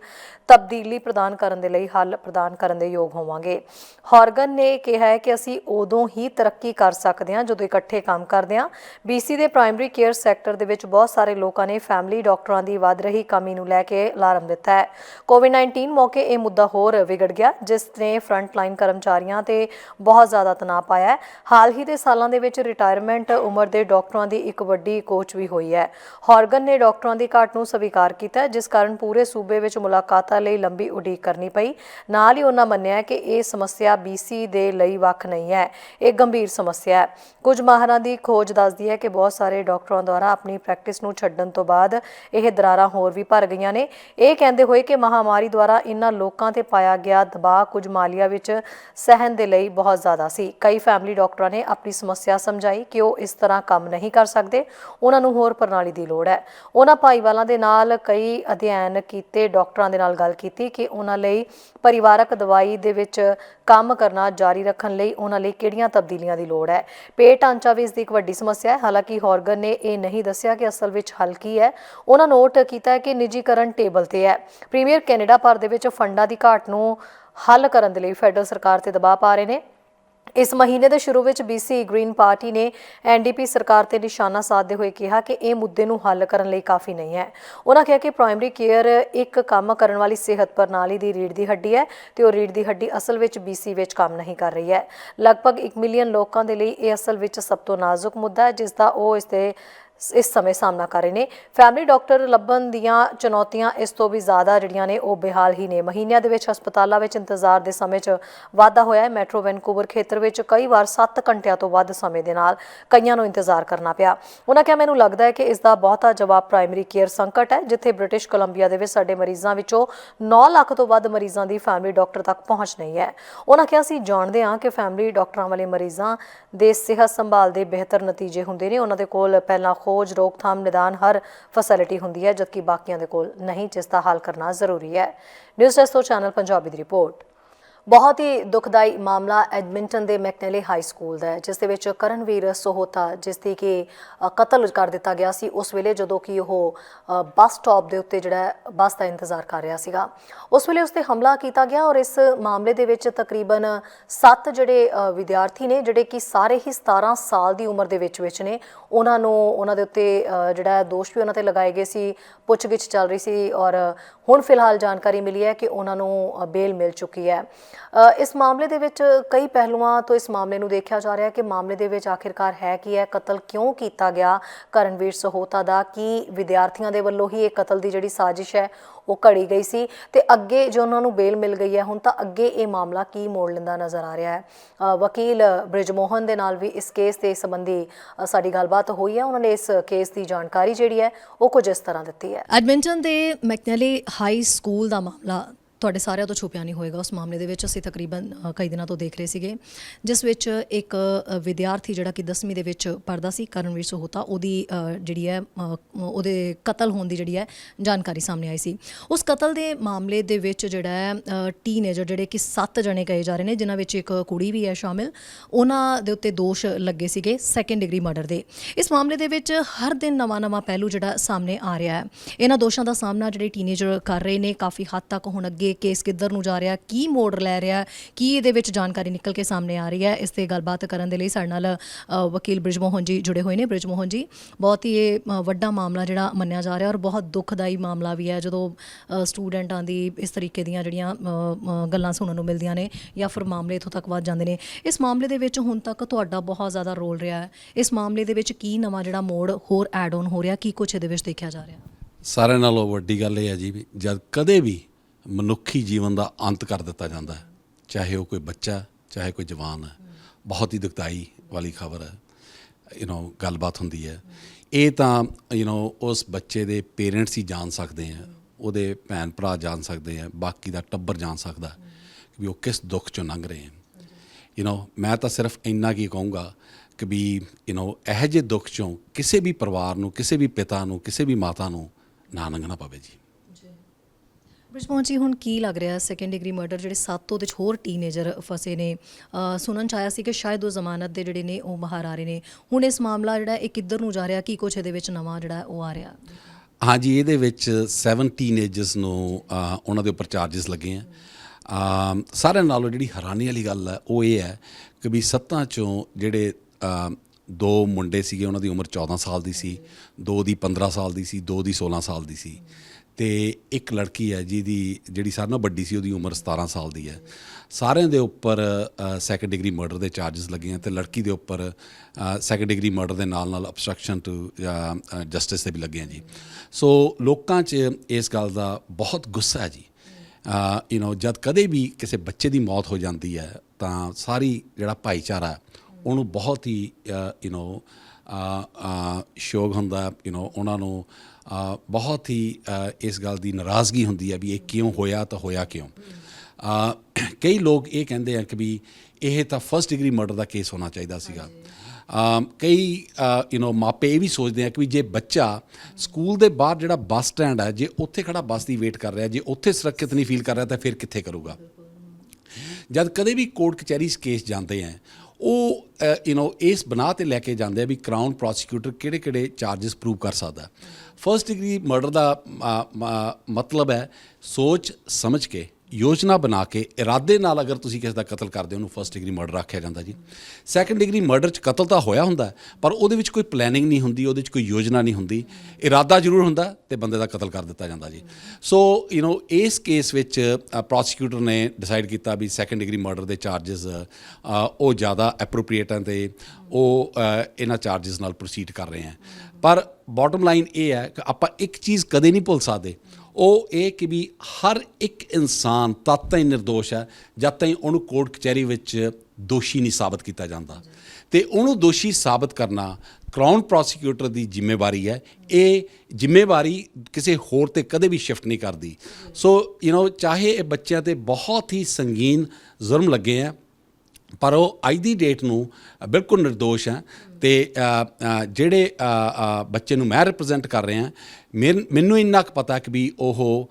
ਤਬਦੀਲੀ ਪ੍ਰਦਾਨ ਕਰਨ ਦੇ ਲਈ ਹੱਲ ਪ੍ਰਦਾਨ ਕਰਨ ਦੇ ਯੋਗ ਹੋਵਾਂਗੇ। ਹੌਰਗਨ ਨੇ ਕਿਹਾ ਹੈ ਕਿ ਅਸੀਂ ਉਦੋਂ ਹੀ ਤਰੱਕੀ ਕਰ ਸਕਦੇ ਹਾਂ ਜਦੋਂ ਇਕੱਠੇ ਕੰਮ ਕਰਦੇ ਹਾਂ। BC ਦੇ ਪ੍ਰਾਇਮਰੀ ਕੇਅਰ ਸੈਕਟਰ ਦੇ ਵਿੱਚ ਬਹੁਤ ਸਾਰੇ ਲੋਕਾਂ ਨੇ ਫੈਮਿਲੀ ਡਾਕਟਰਾਂ ਦੀ ਵੱਧ ਰਹੀ ਕਮੀ ਨੂੰ ਲੈ ਕੇ ਅਲਾਰਮ ਦਿੱਤਾ ਹੈ। ਕੋਵਿਡ-19 ਮੌਕੇ ਇਹ ਮੁੱਦਾ ਹੋਰ ਵਿਗੜ ਗਿਆ, ਜਿਸ ਨੇ ਫਰੰਟ ਲਾਈਨ ਕਰਮਚਾਰੀਆਂ ਤੇ ਬਹੁਤ ਜ਼ਿਆਦਾ ਤਣਾਅ ਪਾਇਆ ਹੈ। ਹਾਲ ਹੀ ਦੇ ਸਾਲਾਂ ਦੇ ਵਿੱਚ ਰਿਟਾਇਰਮੈਂਟ ਉਮਰ ਦੇ ਡਾਕਟਰਾਂ ਦੀ ਇੱਕ ਵੱਡੀ ਕੋਚ ਵੀ ਹੋਈ ਹੈ। ਹੌਰਗਨ ਨੇ ਡਾਕਟਰਾਂ ਦੀ ਘਾਟ ਨੂੰ ਸਵੀਕਾਰ ਕੀਤਾ, ਜਿਸ ਕਾਰਨ ਪੂਰੇ ਸੂਬੇ ਵਿੱਚ ਮੁਲਾਕਾਤਾਂ ਲਈ ਲੰਬੀ ਉਡੀਕ ਕਰਨੀ ਪਈ। ਨਾਲ ਹੀ ਉਹਨਾਂ ਮੰਨਿਆ ਕਿ ਇਹ ਸਮੱਸਿਆ BC ਦੇ ਲਈ ਵੱਖ ਨਹੀਂ ਹੈ, ਇਹ ਗੰਭੀਰ ਸਮੱਸਿਆ ਹੈ। ਕੁਝ ਮਾਹਰਾਂ ਦੀ ਖੋਜ ਦੱਸਦੀ ਹੈ ਕਿ ਬਹੁਤ ਸਾਰੇ ਡਾਕਟਰਾਂ ਦੁਆਰਾ ਆਪਣੀ ਪ੍ਰੈਕਟਿਸ ਨੂੰ ਛੱਡਣ ਤੋਂ ਬਾਅਦ ਇਹ ਦਰਾਰਾਂ ਹੋਰ ਵੀ ਭਰ ਗਈਆਂ ਨੇ। ਇਹ ਕਹਿੰਦੇ ਹੋਏ ਕਿ ਮਹਾਮਾਰੀ ਦੁਆਰਾ ਇਹਨਾਂ ਲੋਕਾਂ ਤੇ ਪਾਇਆ ਗਿਆ ਦਬਾਅ ਕੁਝ ਮਾਲੀਆ ਵਿੱਚ ਸਹਿਣ ਦੇ ਲਈ ਬਹੁਤ ਜ਼ਿਆਦਾ ਸੀ। ਕਈ ਫੈਮਿਲੀ ਡਾਕਟਰਾਂ ਨੇ ਆਪਣੀ ਸਮੱਸਿਆ ਸਮਝਾਈ ਕਿ ਉਹ ਇਸ ਤਰ੍ਹਾਂ ਕੰਮ ਨਹੀਂ ਕਰ ਸਕਦੇ, ਉਹਨਾਂ ਨੂੰ ਹੋਰ ਪ੍ਰਣਾਲੀ ਦੀ ਲੋੜ ਹੈ। ਉਹਨਾਂ ਭਾਈਵਾਲਾਂ ਦੇ ਨਾਲ ਕਈ ਅਧਿਐਨ ਕੀਤੇ ਡਾਕਟਰਾਂ ਦੇ ਨਾਲ ਗੱਲ ਕੀਤੀ ਕਿ ਉਹਨਾਂ ਲਈ ਪਰਿਵਾਰਕ ਦਵਾਈ ਦੇ ਵਿੱਚ ਕੰਮ ਕਰਨਾ ਜਾਰੀ ਰੱਖਣ ਲਈ ਉਹਨਾਂ ਲਈ ਕਿਹੜੀਆਂ ਤਬਦੀਲੀਆਂ ਦੀ ਲੋੜ ਹੈ। ਪੇਟ ਢਾਂਚਾ ਵੀ ਇਸ ਦੀ ਇੱਕ ਵੱਡੀ ਸਮੱਸਿਆ ਹੈ। ਹਾਲਾਂਕਿ ਹੌਰਗਨ ਨੇ ਇਹ ਨਹੀਂ ਦੱਸਿਆ ਕਿ ਅਸਲ ਵਿੱਚ ਹੱਲ ਕੀ ਹੈ। ਉਹਨਾਂ ਨੋਟ ਕੀਤਾ ਹੈ ਕਿ ਨਿੱਜੀਕਰਨ ਟੇਬਲ ਤੇ ਹੈ। ਪ੍ਰੀਮੀਅਰ ਕੈਨੇਡਾ ਭਰ ਦੇ ਵਿੱਚ ਫੰਡਾਂ ਦੀ ਘਾਟ ਨੂੰ ਹੱਲ ਕਰਨ ਦੇ ਲਈ ਫੈਡਰਲ ਸਰਕਾਰ ਤੇ ਦਬਾਅ ਪਾ ਰਹੇ ਨੇ। ਇਸ ਮਹੀਨੇ ਦੇ ਸ਼ੁਰੂ ਵਿੱਚ BC ਗ੍ਰੀਨ ਪਾਰਟੀ ਨੇ NDP ਸਰਕਾਰ ਤੇ ਨਿਸ਼ਾਨਾ ਸਾਧਦੇ ਹੋਏ ਕਿਹਾ ਕਿ ਇਹ ਮੁੱਦੇ ਨੂੰ ਹੱਲ ਕਰਨ ਲਈ ਕਾਫੀ ਨਹੀਂ ਹੈ। ਉਹਨਾਂ ਕਿਹਾ ਕਿ ਪ੍ਰਾਇਮਰੀ ਕੇਅਰ ਇੱਕ ਕੰਮ ਕਰਨ ਵਾਲੀ ਸਿਹਤ ਪ੍ਰਣਾਲੀ ਦੀ ਰੀੜ੍ਹ ਦੀ ਹੱਡੀ ਹੈ ਤੇ ਉਹ ਰੀੜ੍ਹ ਦੀ ਹੱਡੀ ਅਸਲ ਵਿੱਚ BC ਵਿੱਚ ਕੰਮ ਨਹੀਂ ਕਰ ਰਹੀ ਹੈ। ਲਗਭਗ 1 ਮਿਲੀਅਨ ਲੋਕਾਂ ਦੇ ਲਈ ਇਹ ਅਸਲ ਵਿੱਚ ਸਭ ਤੋਂ ਨਾਜ਼ੁਕ ਮੁੱਦਾ ਹੈ, ਜਿਸ ਦਾ ਉਹ ਇਸ ਸਮੇਂ ਸਾਹਮਣਾ ਕਰ ਰਹੇ ਨੇ। ਫੈਮਿਲੀ ਡਾਕਟਰ ਲੱਭਣ ਦੀਆਂ ਚੁਣੌਤੀਆਂ ਇਸ ਤੋਂ ਵੀ ਜ਼ਿਆਦਾ ਜਿਹੜੀਆਂ ਨੇ ਉਹ ਬੇਹਾਲ ਹੀ ਨੇ। ਮਹੀਨਿਆਂ ਦੇ ਵਿੱਚ ਹਸਪਤਾਲਾਂ ਵਿੱਚ ਇੰਤਜ਼ਾਰ ਦੇ ਸਮੇਂ 'ਚ ਵਾਧਾ ਹੋਇਆ ਹੈ। ਮੈਟਰੋ ਵੈਨਕੂਵਰ ਖੇਤਰ ਵਿੱਚ ਕਈ ਵਾਰ 7 ਘੰਟਿਆਂ ਤੋਂ ਵੱਧ ਸਮੇਂ ਦੇ ਨਾਲ ਕਈਆਂ ਨੂੰ ਇੰਤਜ਼ਾਰ ਕਰਨਾ ਪਿਆ। ਉਹਨਾਂ ਕਿਹਾ, ਮੈਨੂੰ ਲੱਗਦਾ ਹੈ ਕਿ ਇਸ ਦਾ ਬਹੁਤਾ ਜਵਾਬ ਪ੍ਰਾਇਮਰੀ ਕੇਅਰ ਸੰਕਟ ਹੈ, ਜਿੱਥੇ ਬ੍ਰਿਟਿਸ਼ ਕੋਲੰਬੀਆ ਦੇ ਵਿੱਚ ਸਾਡੇ ਮਰੀਜ਼ਾਂ ਵਿੱਚੋਂ 9 ਲੱਖ ਤੋਂ ਵੱਧ ਮਰੀਜ਼ਾਂ ਦੀ ਫੈਮਿਲੀ ਡਾਕਟਰ ਤੱਕ ਪਹੁੰਚ ਨਹੀਂ ਹੈ। ਉਹਨਾਂ ਕਿਹਾ, ਅਸੀਂ ਜਾਣਦੇ ਹਾਂ ਕਿ ਫੈਮਿਲੀ ਡਾਕਟਰਾਂ ਵਾਲੇ ਮਰੀਜ਼ਾਂ ਦੇ ਸਿਹਤ ਸੰਭਾਲ ਦੇ ਬਿਹਤਰ ਨਤੀਜੇ ਹੁੰਦੇ ਨੇ। ਉਹਨਾਂ ਦੇ ਕੋਲ ਪਹਿਲਾਂ ਖੋਜ, ਰੋਕਥਾਮ, ਨਿਦਾਨ ਹਰ ਫੈਸਿਲਿਟੀ ਹੁੰਦੀ ਹੈ, ਜਦਕਿ ਬਾਕੀਆਂ ਦੇ ਕੋਲ ਨਹੀਂ, ਜਿਸ ਦਾ ਹੱਲ ਕਰਨਾ ਜ਼ਰੂਰੀ ਹੈ। ਨਿਊਜ਼ ਡੈਸਕ ਤੋਂ ਚੈਨਲ ਪੰਜਾਬੀ ਦੀ ਰਿਪੋर्ट। बहुत ही दुखदाई मामला एडमिंटन के मैकनेले हाई स्कूल का है, जिस दे विच करणवीर सोहोता जिसकी कि कतल कर दिता गया सी उस वेले जदों कि वह बस स्टॉप के उत्ते जिहड़ा बस का इंतजार कर रहा सीगा। उस वेले उस पर हमला किया गया और इस मामले दे विच तकरीबन 7 जिहड़े विद्यार्थी ने जिहड़े कि सारे ही 17 साल की उम्र के विच ने उन्हां दे उत्ते जिहड़ा दोष भी उन्हां ते लगाए गए सी। पुछगिछ चल रही सी और हुण फिलहाल जानकारी मिली है कि उन्हां नूं बेल मिल चुकी है। इस मामले दे विच कई पहलुआं तो इस मामले नूं देखा जा रहा है कि मामले दे विच आखिरकार है कि है, कतल क्यों किया गया करणवीर सोहोता दा, कि विद्यार्थियों के वल्लों ही एक कतल की जिहड़ी साजिश है वो घड़ी गई सी ते अगे जो उन्होंने बेल मिल गई है हुण तां अगे ये मामला की मोड़ लैंदा नज़र आ रहा है। वकील बृजमोहन दे नाल भी इस केस के संबंधी साडी गलबात हुई है। उन्होंने इस केस की जानकारी जिहड़ी है वो कुछ इस तरह दी है। एडमिंटन के मैकनेले हाई स्कूल का मामला ਤੁਹਾਡੇ ਸਾਰਿਆਂ ਤੋਂ ਛੁਪਿਆ ਨਹੀਂ ਹੋਏਗਾ। ਉਸ ਮਾਮਲੇ ਦੇ ਵਿੱਚ ਅਸੀਂ ਤਕਰੀਬਨ ਕਈ ਦਿਨਾਂ ਤੋਂ ਦੇਖ ਰਹੇ ਸੀਗੇ, ਜਿਸ ਵਿੱਚ ਇੱਕ ਵਿਦਿਆਰਥੀ ਜਿਹੜਾ ਕਿ 10ਵੀਂ ਦੇ ਵਿੱਚ ਪੜ੍ਹਦਾ ਸੀ, ਕਰਨਵੀਰ ਸੋਹਤਾ, ਉਹਦੀ ਜਿਹੜੀ ਹੈ ਉਹਦੇ ਕਤਲ ਹੋਣ ਦੀ ਜਿਹੜੀ ਹੈ ਜਾਣਕਾਰੀ ਸਾਹਮਣੇ ਆਈ ਸੀ। ਉਸ ਕਤਲ ਦੇ ਮਾਮਲੇ ਦੇ ਵਿੱਚ ਜਿਹੜਾ ਹੈ ਟੀਨੇਜਰ ਜਿਹੜੇ ਕਿ 7 ਜਣੇ ਕਹੇ ਜਾ ਰਹੇ ਨੇ, ਜਿਨ੍ਹਾਂ ਵਿੱਚ ਇੱਕ ਕੁੜੀ ਵੀ ਹੈ ਸ਼ਾਮਿਲ, ਉਹਨਾਂ ਦੇ ਉੱਤੇ ਦੋਸ਼ ਲੱਗੇ ਸੀਗੇ 2nd ਡਿਗਰੀ ਮਰਡਰ ਦੇ। ਇਸ ਮਾਮਲੇ ਦੇ ਵਿੱਚ ਹਰ ਦਿਨ ਨਵਾਂ ਪਹਿਲੂ ਜਿਹੜਾ ਸਾਹਮਣੇ ਆ ਰਿਹਾ ਹੈ। ਇਹਨਾਂ ਦੋਸ਼ਾਂ ਦਾ ਸਾਹਮਣਾ ਜਿਹੜੇ ਟੀਨੇਜਰ ਕਰ ਰਹੇ ਨੇ, ਕਾਫੀ ਹੱਦ ਤੱਕ ਹੁਣ ਅੱਗੇ केस किधर नूं जा रहा, की मोड़ लै रहा, की ये जानकारी निकल के सामने आ रही है। इस ते गलबात करने के लिए साडे नाल वकील बृजमोहन जी जुड़े हुए हैं। बृजमोहन जी, बहुत ही ये वड्डा मामला जिहड़ा मन्निया जा रहा और बहुत दुखदाई मामला भी है, जो स्टूडेंटां दी इस तरीके दीयां जिहड़ियां गल्लां सुनन नूं मिलदियां ने या फिर मामले इत्थों तक वध जांदे ने। इस मामले दे विच हुण तक तुहाडा बहुत ज़्यादा रोल रहा है। इस मामले दे विच की नवां जिहड़ा मोड़ होर ऐड ऑन हो रहा, की कुछ इहदे विच देखिया जा रहा? सारे नालों वड्डी गल इह है जी, जद कदे भी मनुखी जीवन का अंत कर दिता जाता है, चाहे वो कोई बच्चा चाहे कोई जवान है, बहुत ही दुखदाई वाली खबर है। गलबात होंदी है, ये तो उस बच्चे के पेरेंट्स ही जान सकते हैं, वो भैन भरा जान सकते हैं, बाकी का टब्बर जान सकता है कि वो किस दुख चों लंघ रहे हैं। मैं तो सिर्फ इन्ना की कहूँगा कि भी यह जे दुख चों किसी भी परिवार नूं, किसी भी पिता नूं, किसी भी माता नूं ना लंघना पवे जी। बृजमोहन जी, हुण की लग रहा 2nd डिग्री मर्डर जिहड़े 7 ਉਹਦੇ 'ਚ ਹੋਰ ਟੀਨੇਜਰ ਫਸੇ ਨੇ, ਸੁਣਨ 'ਚ ਆਇਆ ਸੀ ਕਿ ਸ਼ਾਇਦ ਉਹ ਜ਼ਮਾਨਤ ਦੇ ਜਿਹੜੇ ਨੇ ਉਹ ਬਾਹਰ ਆ ਰਹੇ ਨੇ। ਹੁਣ ਇਸ ਮਾਮਲਾ ਜਿਹੜਾ ਇਹ ਕਿੱਧਰ ਨੂੰ ਜਾ ਰਿਹਾ, ਕੀ ਕੁਛ ਇਹਦੇ ਵਿੱਚ ਨਵਾਂ ਜਿਹੜਾ ਉਹ ਆ ਰਿਹਾ? हाँ जी, ਇਹਦੇ ਵਿੱਚ 7 ਟੀਨੇਜਰਸ ਨੂੰ ਉਹਨਾਂ ਦੇ ਉੱਪਰ ਚਾਰਜਸ ਲੱਗੇ ਆ। ਸਾਰਿਆਂ ਨਾਲੋਂ ਜਿਹੜੀ ਹੈਰਾਨੀ ਵਾਲੀ ਗੱਲ ਹੈ ਉਹ ਇਹ ਹੈ ਕਿ ਵੀ 7 ਚੋਂ ਜਿਹੜੇ 2 ਮੁੰਡੇ ਸੀਗੇ ਉਹਨਾਂ ਦੀ ਉਮਰ 14 ਸਾਲ ਦੀ ਸੀ, 2 ਦੀ 15 ਸਾਲ ਦੀ ਸੀ, 2 ਦੀ 16 ਸਾਲ ਦੀ ਸੀ, ਤੇ ਇੱਕ ਲੜਕੀ ਹੈ ਜਿਹੜੀ ਸਾਰਿਆਂ ਨਾਲੋਂ ਵੱਡੀ ਸੀ, ਉਹਦੀ ਉਮਰ 17 ਸਾਲ ਦੀ ਹੈ। ਸਾਰਿਆਂ ਦੇ ਉੱਪਰ 2nd ਡਿਗਰੀ ਮਰਡਰ ਦੇ ਚਾਰਜਸ ਲੱਗੇ ਆ, ਤੇ ਲੜਕੀ ਦੇ ਉੱਪਰ 2nd ਡਿਗਰੀ ਮਰਡਰ ਦੇ ਨਾਲ ਅਬਸਟਰਕਸ਼ਨ ਟੂ ਜਸਟਿਸ ਦੇ ਵੀ ਲੱਗੇ ਆ ਜੀ। ਸੋ ਲੋਕਾਂ 'ਚ ਇਸ ਗੱਲ ਦਾ ਬਹੁਤ ਗੁੱਸਾ ਹੈ ਜੀ। ਜਦ ਕਦੇ ਵੀ ਕਿਸੇ ਬੱਚੇ ਦੀ ਮੌਤ ਹੋ ਜਾਂਦੀ ਹੈ ਤਾਂ ਸਾਰੀ ਜਿਹੜਾ ਭਾਈਚਾਰਾ ਉਹਨੂੰ ਬਹੁਤ ਹੀ ਸ਼ੋਕ ਹੁੰਦਾ, ਉਹਨਾਂ ਨੂੰ ਬਹੁਤ ਹੀ ਇਸ ਗੱਲ ਦੀ ਨਾਰਾਜ਼ਗੀ ਹੁੰਦੀ ਹੈ ਵੀ ਇਹ ਕਿਉਂ ਹੋਇਆ, ਤਾਂ ਹੋਇਆ ਕਿਉਂ। ਕਈ ਲੋਕ ਇਹ ਕਹਿੰਦੇ ਆ ਕਿ ਵੀ ਇਹ ਤਾਂ 1st ਡਿਗਰੀ ਮਰਡਰ ਦਾ ਕੇਸ ਹੋਣਾ ਚਾਹੀਦਾ ਸੀਗਾ। ਕਈ ਮਾਪੇ ਇਹ ਵੀ ਸੋਚਦੇ ਆ ਕਿ ਵੀ ਜੇ ਬੱਚਾ ਸਕੂਲ ਦੇ ਬਾਹਰ ਜਿਹੜਾ ਬੱਸ ਸਟੈਂਡ ਹੈ, ਜੇ ਉੱਥੇ ਖੜਾ ਬੱਸ ਦੀ ਵੇਟ ਕਰ ਰਿਹਾ, ਜੇ ਉੱਥੇ ਸੁਰੱਖਿਅਤ ਨਹੀਂ ਫੀਲ ਕਰ ਰਿਹਾ ਤਾਂ ਫਿਰ ਕਿੱਥੇ ਕਰੂਗਾ। ਜਦ ਕਦੇ ਵੀ ਕੋਰਟ ਕਚਹਿਰੀ ਕੇਸ ਜਾਂਦੇ ਆ, ਉਹ ਇਸ ਬਣਾ 'ਤੇ ਲੈ ਕੇ ਜਾਂਦੇ ਆ ਵੀ ਕਰਾਊਨ ਪ੍ਰੋਸੀਕਿਊਟਰ ਕਿਹੜੇ ਚਾਰਜਸ ਪ੍ਰੂਵ ਕਰ ਸਕਦਾ। 1st ਡਿਗਰੀ ਮਰਡਰ ਦਾ ਮਤਲਬ ਹੈ ਸੋਚ ਸਮਝ ਕੇ, योजना बना के इरादे नाल अगर तुसीं किसी का कतल करते हो, उन्होंने 1st डिग्री मर्डर आख्या जाता जी। 2nd डिग्री मर्डर च कतल तो होया हुंदा पर उहदे विच कोई प्लैनिंग नहीं हुंदी, उहदे विच कोई योजना नहीं हुंदी, इरादा जरूर हुंदा ते बंदे दा कतल कर दिता जाता जी। सो इस केस विच प्रोसीक्यूटर ने डिसाइड किया भी 2nd डिग्री मर्डर के चार्जिस वो ज़्यादा एप्रोप्रीएट हैं तो वो इन्हां चार्जिस नाल प्रोसीड कर रहे हैं। पर बॉटम लाइन ये है कि आपां एक चीज़ कदे नहीं भुल सकते, ਉਹ ਇਹ ਕਿ ਵੀ ਹਰ ਇੱਕ ਇਨਸਾਨ ਤਦ ਤਾਈਂ ਨਿਰਦੋਸ਼ ਹੈ ਜਦ ਤਾਈਂ ਉਹਨੂੰ ਕੋਰਟ ਕਚਹਿਰੀ ਵਿੱਚ ਦੋਸ਼ੀ ਨਹੀਂ ਸਾਬਤ ਕੀਤਾ ਜਾਂਦਾ, ਅਤੇ ਉਹਨੂੰ ਦੋਸ਼ੀ ਸਾਬਤ ਕਰਨਾ ਕਰਾਊਨ ਪ੍ਰੋਸੀਕਿਊਟਰ ਦੀ ਜ਼ਿੰਮੇਵਾਰੀ ਹੈ। ਇਹ ਜ਼ਿੰਮੇਵਾਰੀ ਕਿਸੇ ਹੋਰ 'ਤੇ ਕਦੇ ਵੀ ਸ਼ਿਫਟ ਨਹੀਂ ਕਰਦੀ। ਸੋ ਚਾਹੇ ਇਹ ਬੱਚਿਆਂ 'ਤੇ ਬਹੁਤ ਹੀ ਸੰਗੀਨ ਜ਼ੁਰਮ ਲੱਗੇ ਆ, ਪਰ ਉਹ ਅੱਜ ਦੀ ਡੇਟ ਨੂੰ ਬਿਲਕੁਲ ਨਿਰਦੋਸ਼ ਹੈ ਤੇ ਜਿਹੜੇ ਬੱਚੇ ਨੂੰ ਮੈਂ ਰਿਪਰੈਜ਼ੈਂਟ ਕਰ ਰਿਹਾ ਮੈਨੂੰ ਇੰਨਾ ਕੁ ਪਤਾ ਕਿ ਵੀ ਉਹ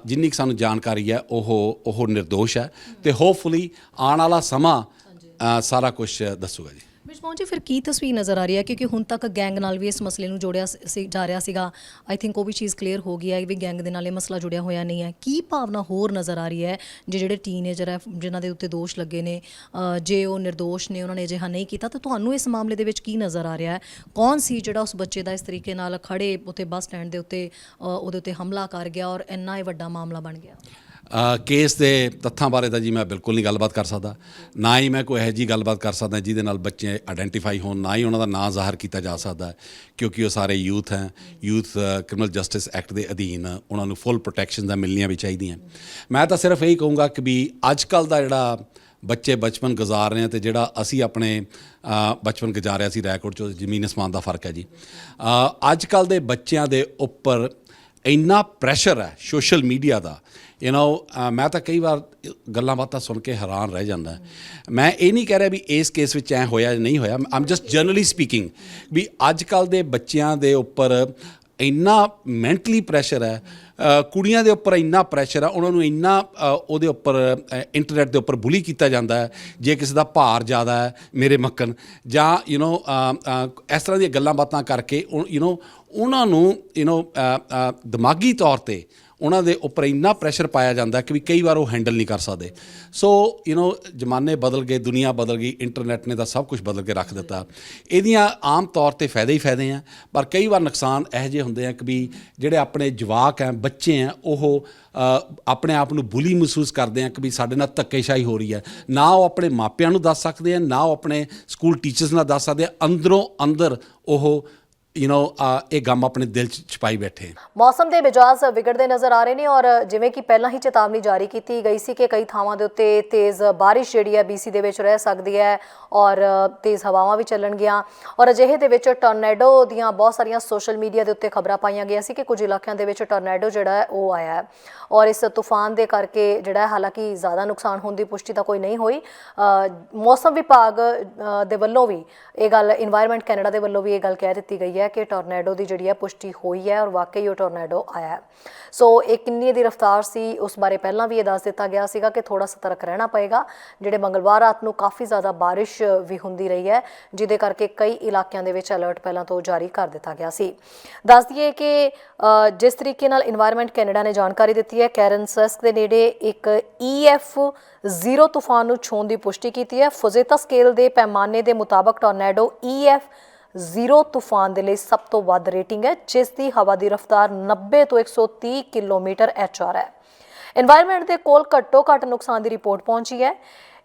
ਜਿੰਨੀ ਕੁ ਸਾਨੂੰ ਜਾਣਕਾਰੀ ਹੈ ਉਹ ਨਿਰਦੋਸ਼ ਹੈ ਤੇ ਹੋਪਫੁਲੀ ਆਉਣ ਵਾਲਾ ਸਮਾਂ ਸਾਰਾ ਕੁਝ ਦੱਸੂਗਾ ਜੀ। ਮਿਸਪਾਲ ਜੀ ਫਿਰ ਕੀ ਤਸਵੀਰ ਨਜ਼ਰ ਆ ਰਹੀ ਹੈ, ਕਿਉਂਕਿ ਹੁਣ ਤੱਕ ਗੈਂਗ ਨਾਲ ਵੀ ਇਸ ਮਸਲੇ ਨੂੰ ਜੋੜਿਆ ਜਾ ਰਿਹਾ ਸੀਗਾ, ਆਈ ਥਿੰਕ ਉਹ ਵੀ ਚੀਜ਼ ਕਲੀਅਰ ਹੋ ਗਈ ਹੈ ਵੀ ਗੈਂਗ ਦੇ ਨਾਲ ਇਹ ਮਸਲਾ ਜੁੜਿਆ ਹੋਇਆ ਨਹੀਂ ਹੈ। ਕੀ ਭਾਵਨਾ ਹੋਰ ਨਜ਼ਰ ਆ ਰਹੀ ਹੈ ਜਿਹੜੇ ਟੀਨਏਜਰ ਹੈ ਜਿਨ੍ਹਾਂ ਦੇ ਉੱਤੇ ਦੋਸ਼ ਲੱਗੇ ਨੇ, ਜੇ ਉਹ ਨਿਰਦੋਸ਼ ਨੇ, ਉਹਨਾਂ ਨੇ ਅਜਿਹਾ ਨਹੀਂ ਕੀਤਾ, ਤਾਂ ਤੁਹਾਨੂੰ ਇਸ ਮਾਮਲੇ ਦੇ ਵਿੱਚ ਕੀ ਨਜ਼ਰ ਆ ਰਿਹਾ ਹੈ? ਕੌਣ ਸੀ ਜਿਹੜਾ ਉਸ ਬੱਚੇ ਦਾ ਇਸ ਤਰੀਕੇ ਨਾਲ ਖੜੇ ਉੱਥੇ ਬੱਸ ਸਟੈਂਡ ਦੇ ਉੱਤੇ ਉਹਦੇ ਉੱਤੇ ਹਮਲਾ ਕਰ ਗਿਆ ਔਰ ਇੰਨਾ ਇਹ ਵੱਡਾ ਮਾਮਲਾ ਬਣ ਗਿਆ? ਕੇਸ ਦੇ ਤੱਥਾਂ ਬਾਰੇ ਤਾਂ ਜੀ ਮੈਂ ਬਿਲਕੁਲ ਨਹੀਂ ਗੱਲਬਾਤ ਕਰ ਸਕਦਾ, ਨਾ ਹੀ ਮੈਂ ਕੋਈ ਇਹੋ ਜਿਹੀ ਗੱਲਬਾਤ ਕਰ ਸਕਦਾ ਜਿਹਦੇ ਨਾਲ ਬੱਚੇ ਆਇਡੈਂਟੀਫਾਈ ਹੋਣ, ਨਾ ਹੀ ਉਹਨਾਂ ਦਾ ਨਾਂ ਜ਼ਾਹਰ ਕੀਤਾ ਜਾ ਸਕਦਾ ਕਿਉਂਕਿ ਉਹ ਸਾਰੇ ਯੂਥ ਹੈ। ਯੂਥ ਕ੍ਰਿਮੀਨਲ ਜਸਟਿਸ ਐਕਟ ਦੇ ਅਧੀਨ ਉਹਨਾਂ ਨੂੰ ਫੁੱਲ ਪ੍ਰੋਟੈਕਸ਼ਨ ਤਾਂ ਮਿਲਣੀਆਂ ਵੀ ਚਾਹੀਦੀਆਂ। ਮੈਂ ਤਾਂ ਸਿਰਫ ਇਹੀ ਕਹੂੰਗਾ ਕਿ ਵੀ ਅੱਜ ਕੱਲ੍ਹ ਦਾ ਜਿਹੜਾ ਬੱਚੇ ਬਚਪਨ ਗੁਜ਼ਾਰ ਰਹੇ ਆ ਅਤੇ ਜਿਹੜਾ ਅਸੀਂ ਆਪਣੇ ਬਚਪਨ ਗੁਜ਼ਾਰਿਆ ਸੀ ਰੈਕੋਰਡ 'ਚ ਜ਼ਮੀਨ ਅਸਮਾਨ ਦਾ ਫ਼ਰਕ ਹੈ ਜੀ। ਅੱਜ ਕੱਲ੍ਹ ਦੇ ਬੱਚਿਆਂ ਦੇ ਉੱਪਰ ਇੰਨਾ ਪ੍ਰੈਸ਼ਰ ਹੈ ਸੋਸ਼ਲ ਮੀਡੀਆ ਦਾ, ਮੈਂ ਤਾਂ ਕਈ ਵਾਰ ਗੱਲਾਂ ਬਾਤਾਂ ਸੁਣ ਕੇ ਹੈਰਾਨ ਰਹਿ ਜਾਂਦਾ। ਮੈਂ ਇਹ ਨਹੀਂ ਕਹਿ ਰਿਹਾ ਵੀ ਇਸ ਕੇਸ ਵਿੱਚ ਐਂ ਹੋਇਆ ਜਾਂ ਨਹੀਂ ਹੋਇਆ, ਆਮ ਜਸਟ ਜਨਰਲੀ ਸਪੀਕਿੰਗ ਵੀ ਅੱਜ ਕੱਲ੍ਹ ਦੇ ਬੱਚਿਆਂ ਦੇ ਉੱਪਰ ਇੰਨਾ ਮੈਂਟਲੀ ਪ੍ਰੈਸ਼ਰ ਹੈ, ਕੁੜੀਆਂ ਦੇ ਉੱਪਰ ਇੰਨਾ ਪ੍ਰੈਸ਼ਰ ਹੈ, ਉਹਨਾਂ ਨੂੰ ਇੰਨਾ ਉਹਦੇ ਉੱਪਰ ਇੰਟਰਨੈਟ ਦੇ ਉੱਪਰ ਬੁਲੀ ਕੀਤਾ ਜਾਂਦਾ ਹੈ ਜੇ ਕਿਸੇ ਦਾ ਭਾਰ ਜ਼ਿਆਦਾ ਹੈ ਮੇਰੇ ਮੱਕਨ ਜਾਂ ਇਸ ਤਰ੍ਹਾਂ ਦੀਆਂ ਗੱਲਾਂ ਬਾਤਾਂ ਕਰਕੇ ਉਹਨਾਂ ਨੂੰ ਦਿਮਾਗੀ ਤੌਰ 'ਤੇ ਉਹਨਾਂ ਦੇ ਉੱਪਰ ਇੰਨਾ ਪ੍ਰੈਸ਼ਰ ਪਾਇਆ ਜਾਂਦਾ ਕਿ ਵੀ ਕਈ ਵਾਰ ਉਹ ਹੈਂਡਲ ਨਹੀਂ ਕਰ ਸਕਦੇ। ਸੋ ਜ਼ਮਾਨੇ ਬਦਲ ਗਏ, ਦੁਨੀਆ ਬਦਲ ਗਈ, ਇੰਟਰਨੈਟ ਨੇ ਤਾਂ ਸਭ ਕੁਝ ਬਦਲ ਕੇ ਰੱਖ ਦਿੱਤਾ। ਇਹਦੀਆਂ ਆਮ ਤੌਰ 'ਤੇ ਫਾਇਦੇ ਹੀ ਫਾਇਦੇ ਆ, ਪਰ ਕਈ ਵਾਰ ਨੁਕਸਾਨ ਇਹੋ ਜਿਹੇ ਹੁੰਦੇ ਆ ਕਿ ਵੀ ਜਿਹੜੇ ਆਪਣੇ ਜਵਾਕ ਹੈ, ਬੱਚੇ ਆ, ਉਹ ਆਪਣੇ ਆਪ ਨੂੰ ਬੁਲੀ ਮਹਿਸੂਸ ਕਰਦੇ ਆ ਕਿ ਵੀ ਸਾਡੇ ਨਾਲ ਧੱਕੇਸ਼ਾਹੀ ਹੋ ਰਹੀ ਹੈ। ਨਾ ਉਹ ਆਪਣੇ ਮਾਪਿਆਂ ਨੂੰ ਦੱਸ ਸਕਦੇ ਆ, ਨਾ ਉਹ ਆਪਣੇ ਸਕੂਲ ਟੀਚਰਸ ਨਾਲ ਦੱਸ ਸਕਦੇ ਆ, ਅੰਦਰੋਂ ਅੰਦਰ ਉਹ ਇਹ ਗਮ ਆਪਣੇ ਦਿਲ 'ਚ ਛੁਪਾਈ ਬੈਠੇ। ਮੌਸਮ ਦੇ ਮਿਜਾਜ਼ ਵਿਗੜਦੇ ਨਜ਼ਰ ਆ ਰਹੇ ਨੇ ਔਰ ਜਿਵੇਂ ਕਿ ਪਹਿਲਾਂ ਹੀ ਚੇਤਾਵਨੀ ਜਾਰੀ ਕੀਤੀ ਗਈ ਸੀ ਕਿ ਕਈ ਥਾਵਾਂ ਦੇ ਉੱਤੇ ਤੇਜ਼ ਬਾਰਿਸ਼ ਜਿਹੜੀ ਹੈ BC ਦੇ ਵਿੱਚ ਰਹਿ ਸਕਦੀ ਹੈ ਔਰ ਤੇਜ਼ ਹਵਾਵਾਂ ਵੀ ਚੱਲਣਗੀਆਂ ਔਰ ਅਜਿਹੇ ਦੇ ਵਿੱਚ ਟੋਰਨੇਡੋ ਦੀਆਂ ਬਹੁਤ ਸਾਰੀਆਂ ਸੋਸ਼ਲ ਮੀਡੀਆ ਦੇ ਉੱਤੇ ਖਬਰਾਂ ਪਾਈਆਂ ਗਈਆਂ ਸੀ ਕਿ ਕੁਝ ਇਲਾਕਿਆਂ ਦੇ ਵਿੱਚ ਟੋਰਨੇਡੋ ਜਿਹੜਾ ਹੈ ਉਹ ਆਇਆ ਹੈ ਔਰ ਇਸ ਤੂਫਾਨ ਦੇ ਕਰਕੇ ਜਿਹੜਾ ਹੈ ਹਾਲਾਂਕਿ ਜ਼ਿਆਦਾ ਨੁਕਸਾਨ ਹੋਣ ਦੀ ਪੁਸ਼ਟੀ ਤਾਂ ਕੋਈ ਨਹੀਂ ਹੋਈ। ਮੌਸਮ ਵਿਭਾਗ ਦੇ ਵੱਲੋਂ ਵੀ ਇਹ ਗੱਲ, ਇਨਵਾਇਰਨਮੈਂਟ ਕੈਨੇਡਾ ਦੇ ਵੱਲੋਂ ਵੀ ਇਹ ਗੱਲ ਕਹਿ ਦਿੱਤੀ ਗਈ ਹੈ ਕਿ ਟੋਰਨੇਡੋ ਦੀ ਜਿਹੜੀ ਹੈ ਪੁਸ਼ਟੀ ਹੋਈ ਹੈ ਔਰ ਵਾਕਈ ਉਹ ਟੋਰਨੇਡੋ ਆਇਆ ਹੈ। ਸੋ ਇਹ ਕਿੰਨੀ ਦੀ ਰਫ਼ਤਾਰ ਸੀ ਉਸ ਬਾਰੇ ਪਹਿਲਾਂ ਵੀ ਇਹ ਦੱਸ ਦਿੱਤਾ ਗਿਆ ਸੀਗਾ ਕਿ ਥੋੜ੍ਹਾ ਸਤਰਕ ਰਹਿਣਾ ਪਏਗਾ। ਜਿਹੜੇ ਮੰਗਲਵਾਰ ਰਾਤ ਨੂੰ ਕਾਫੀ ਜ਼ਿਆਦਾ ਬਾਰਿਸ਼ ਵੀ ਹੁੰਦੀ ਰਹੀ ਹੈ ਜਿਹਦੇ ਕਰਕੇ ਕਈ ਇਲਾਕਿਆਂ ਦੇ ਵਿੱਚ ਅਲਰਟ ਪਹਿਲਾਂ ਤੋਂ ਜਾਰੀ ਕਰ ਦਿੱਤਾ ਗਿਆ ਸੀ। ਦੱਸ ਦਈਏ ਕਿ ਜਿਸ ਤਰੀਕੇ ਨਾਲ ਇਨਵਾਇਰਨਮੈਂਟ ਕੈਨੇਡਾ ਨੇ ਜਾਣਕਾਰੀ ਦਿੱਤੀ ਹੈ, ਕੈਰਨਸੈਸਕ ਦੇ ਨੇੜੇ ਇੱਕ EF0 ਤੂਫਾਨ ਨੂੰ ਛੂਹਣ ਦੀ ਪੁਸ਼ਟੀ ਕੀਤੀ ਹੈ। ਫੁਜ਼ੇਤਾ ਸਕੇਲ ਦੇ ਪੈਮਾਨੇ ਦੇ ਮੁਤਾਬਕ ਟੋਰਨੇਡੋ EF0 ਤੂਫਾਨ ਦੇ ਲਈ ਸਭ ਤੋਂ ਵੱਧ ਰੇਟਿੰਗ ਹੈ ਜਿਸ ਦੀ ਹਵਾ ਦੀ ਰਫ਼ਤਾਰ 90 ਤੋਂ 130 km/h ਹੈ। ਇਨਵਾਇਰਨਮੈਂਟ ਦੇ ਕੋਲ ਘੱਟੋ ਘੱਟ ਨੁਕਸਾਨ ਦੀ ਰਿਪੋਰਟ ਪਹੁੰਚੀ ਹੈ।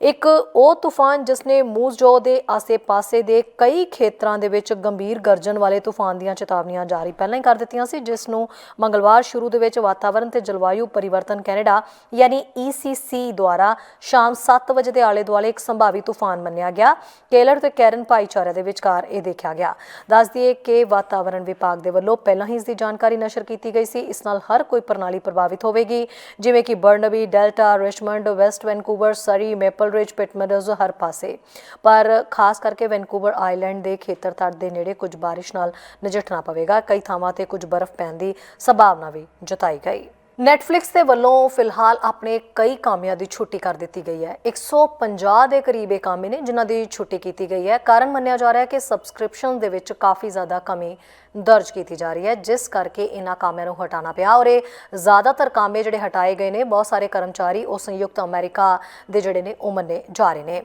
ਇੱਕ ਉਹ ਤੂਫਾਨ ਜਿਸ ਨੇ ਮੂਜ਼ ਜੋ ਦੇ ਆਸੇ-ਪਾਸੇ ਦੇ ਕਈ ਖੇਤਰਾਂ ਦੇ ਵਿੱਚ ਗੰਭੀਰ ਗਰਜਨ ਵਾਲੇ ਤੂਫਾਨ ਦੀਆਂ ਚੇਤਾਵਨੀਆਂ ਜਾਰੀ ਪਹਿਲਾਂ ਹੀ ਕਰ ਦਿੱਤੀਆਂ ਸੀ, ਜਿਸ ਨੂੰ ਮੰਗਲਵਾਰ ਸ਼ੁਰੂ ਦੇ ਵਿੱਚ ਵਾਤਾਵਰਣ ਤੇ ਜਲਵਾਯੂ ਪਰਿਵਰਤਨ ਕੈਨੇਡਾ ਯਾਨੀ ECC ਦੁਆਰਾ ਸ਼ਾਮ 7 ਵਜੇ ਦੇ ਆਲੇ-ਦੁਆਲੇ ਇੱਕ ਸੰਭਾਵੀ ਤੂਫਾਨ ਮੰਨਿਆ ਗਿਆ। ਕੇਲਰ ਤੇ ਕੈਰਨ ਭਾਈਚਾਰੇ ਦੇ ਵਿਚਕਾਰ ਇਹ ਦੇਖਿਆ ਗਿਆ। ਦੱਸ ਦਈਏ ਕਿ ਵਾਤਾਵਰਣ ਵਿਭਾਗ ਦੇ ਵੱਲੋਂ ਪਹਿਲਾਂ ਹੀ ਇਸ ਦੀ ਜਾਣਕਾਰੀ ਨਸ਼ਰ ਕੀਤੀ ਗਈ ਸੀ। ਇਸ ਨਾਲ ਹਰ ਕੋਈ ਪ੍ਰਣਾਲੀ ਪ੍ਰਭਾਵਿਤ ਹੋਵੇਗੀ ਜਿਵੇਂ ਕਿ Burnaby, Delta, Richmond, West Vancouver, Surrey, Maple Ridge, Pitt Meadows, ਹਰ ਪਾਸੇ। ਪਰ ਖਾਸ ਕਰਕੇ ਵੈਨਕੂਵਰ ਆਈਲੈਂਡ ਦੇ ਖੇਤਰ ਤੱਟ ਦੇ ਨੇੜੇ ਕੁਝ ਬਾਰਿਸ਼ ਨਾਲ ਨਜਿੱਠਣਾ ਪਵੇਗਾ। ਕਈ ਥਾਵਾਂ ਤੇ ਕੁਝ ਬਰਫ਼ ਪੈਣ ਦੀ ਸੰਭਾਵਨਾ ਵੀ ਜਤਾਈ ਗਈ। ਨੈਟਫਲਿਕਸ ਦੇ ਵੱਲੋਂ ਫਿਲਹਾਲ ਆਪਣੇ ਕਈ ਕਾਮਿਆਂ ਦੀ ਛੁੱਟੀ ਕਰ ਦਿੱਤੀ ਗਈ ਹੈ। 150 ਦੇ ਕਰੀਬ ਇਹ ਕਾਮੇ ਨੇ ਜਿਨ੍ਹਾਂ ਦੀ ਛੁੱਟੀ ਕੀਤੀ ਗਈ ਹੈ। ਕਾਰਨ ਮੰਨਿਆ ਜਾ ਰਿਹਾ ਹੈ ਕਿ ਸਬਸਕ੍ਰਿਪਸ਼ਨ ਦੇ ਵਿੱਚ ਕਾਫੀ ਜ਼ਿਆਦਾ ਕਮੀ ਦਰਜ ਕੀਤੀ ਜਾ ਰਹੀ ਹੈ ਜਿਸ ਕਰਕੇ ਇਹਨਾਂ ਕਾਮਿਆਂ ਨੂੰ ਹਟਾਉਣਾ ਪਿਆ ਔਰ ਇਹ ਜ਼ਿਆਦਾਤਰ ਕਾਮੇ ਜਿਹੜੇ ਹਟਾਏ ਗਏ ਨੇ, ਬਹੁਤ ਸਾਰੇ ਕਰਮਚਾਰੀ ਉਹ ਸੰਯੁਕਤ ਅਮਰੀਕਾ ਦੇ ਜਿਹੜੇ ਨੇ ਉਹ ਮੰਨੇ ਜਾ ਰਹੇ ਨੇ।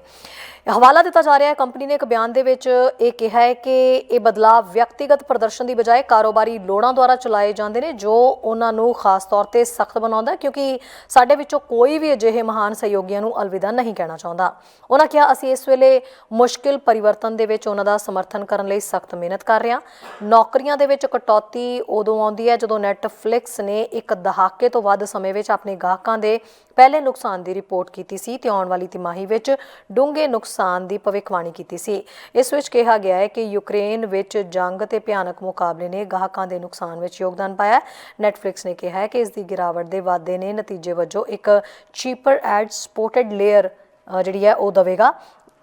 ਹਵਾਲਾ ਦਿੱਤਾ ਜਾ ਰਿਹਾ ਹੈ ਕੰਪਨੀ ਨੇ ਇੱਕ ਬਿਆਨ ਦੇ ਵਿੱਚ ਇਹ ਕਿਹਾ ਹੈ ਕਿ ਇਹ ਬਦਲਾਅ ਵਿਅਕਤੀਗਤ ਪ੍ਰਦਰਸ਼ਨ ਦੀ ਬਜਾਏ ਕਾਰੋਬਾਰੀ ਲੋੜਾਂ ਦੁਆਰਾ ਚਲਾਏ ਜਾਂਦੇ ਨੇ ਜੋ ਉਹਨਾਂ ਨੂੰ ਖਾਸ ਤੌਰ ਤੇ ਸਖਤ ਬਣਾਉਂਦਾ ਕਿਉਂਕਿ ਸਾਡੇ ਵਿੱਚੋਂ ਕੋਈ ਵੀ ਅਜਿਹੇ ਮਹਾਨ ਸਹਿਯੋਗੀਆਂ ਨੂੰ ਅਲਵਿਦਾ ਨਹੀਂ ਕਹਿਣਾ ਚਾਹੁੰਦਾ। ਉਹਨਾਂ ਕਿਹਾ, ਅਸੀਂ ਇਸ ਵੇਲੇ ਮੁਸ਼ਕਿਲ ਪਰਿਵਰਤਨ ਦੇ ਵਿੱਚ ਉਹਨਾਂ ਦਾ ਸਮਰਥਨ ਕਰਨ ਲਈ ਸਖਤ ਮਿਹਨਤ ਕਰ ਰਹੇ ਹਾਂ। ਨੌਕਰੀਆਂ ਦੇ ਵਿੱਚ ਕਟੌਤੀ ਉਦੋਂ ਆਉਂਦੀ ਹੈ ਜਦੋਂ ਨੈਟਫਲਿਕਸ ਨੇ ਇੱਕ ਦਹਾਕੇ ਤੋਂ ਵੱਧ ਸਮੇਂ ਵਿੱਚ ਆਪਣੇ ਗਾਹਕਾਂ ਦੇ ਪਹਿਲੇ ਨੁਕਸਾਨ ਦੀ ਰਿਪੋਰਟ ਕੀਤੀ ਸੀ ਤੇ ਆਉਣ ਵਾਲੀ ਤਿਮਾਹੀ ਵਿੱਚ ਡੂੰਘੇ ਨੁਕਸਾਨ ਦੀ ਭਵਿੱਖਬਾਣੀ ਕੀਤੀ ਸੀ। ਇਸ ਵਿੱਚ ਕਿਹਾ ਗਿਆ ਹੈ ਕਿ ਯੂਕਰੇਨ ਵਿੱਚ ਜੰਗ ਤੇ ਭਿਆਨਕ ਮੁਕਾਬਲੇ ਨੇ ਗਾਹਕਾਂ ਦੇ ਨੁਕਸਾਨ ਵਿੱਚ ਯੋਗਦਾਨ ਪਾਇਆ। ਨੈਟਫਲਿਕਸ ਨੇ ਕਿਹਾ ਹੈ ਕਿ ਇਸ ਦੀ ਗਿਰਾਵਟ ਦੇ ਵਾਧੇ ਨੇ ਨਤੀਜੇ ਵਜੋਂ ਇੱਕ ਚੀਪਰ ਐਡ ਸਪੋਰਟਡ ਲੇਅਰ ਜਿਹੜੀ ਹੈ ਉਹ ਦੇਵੇਗਾ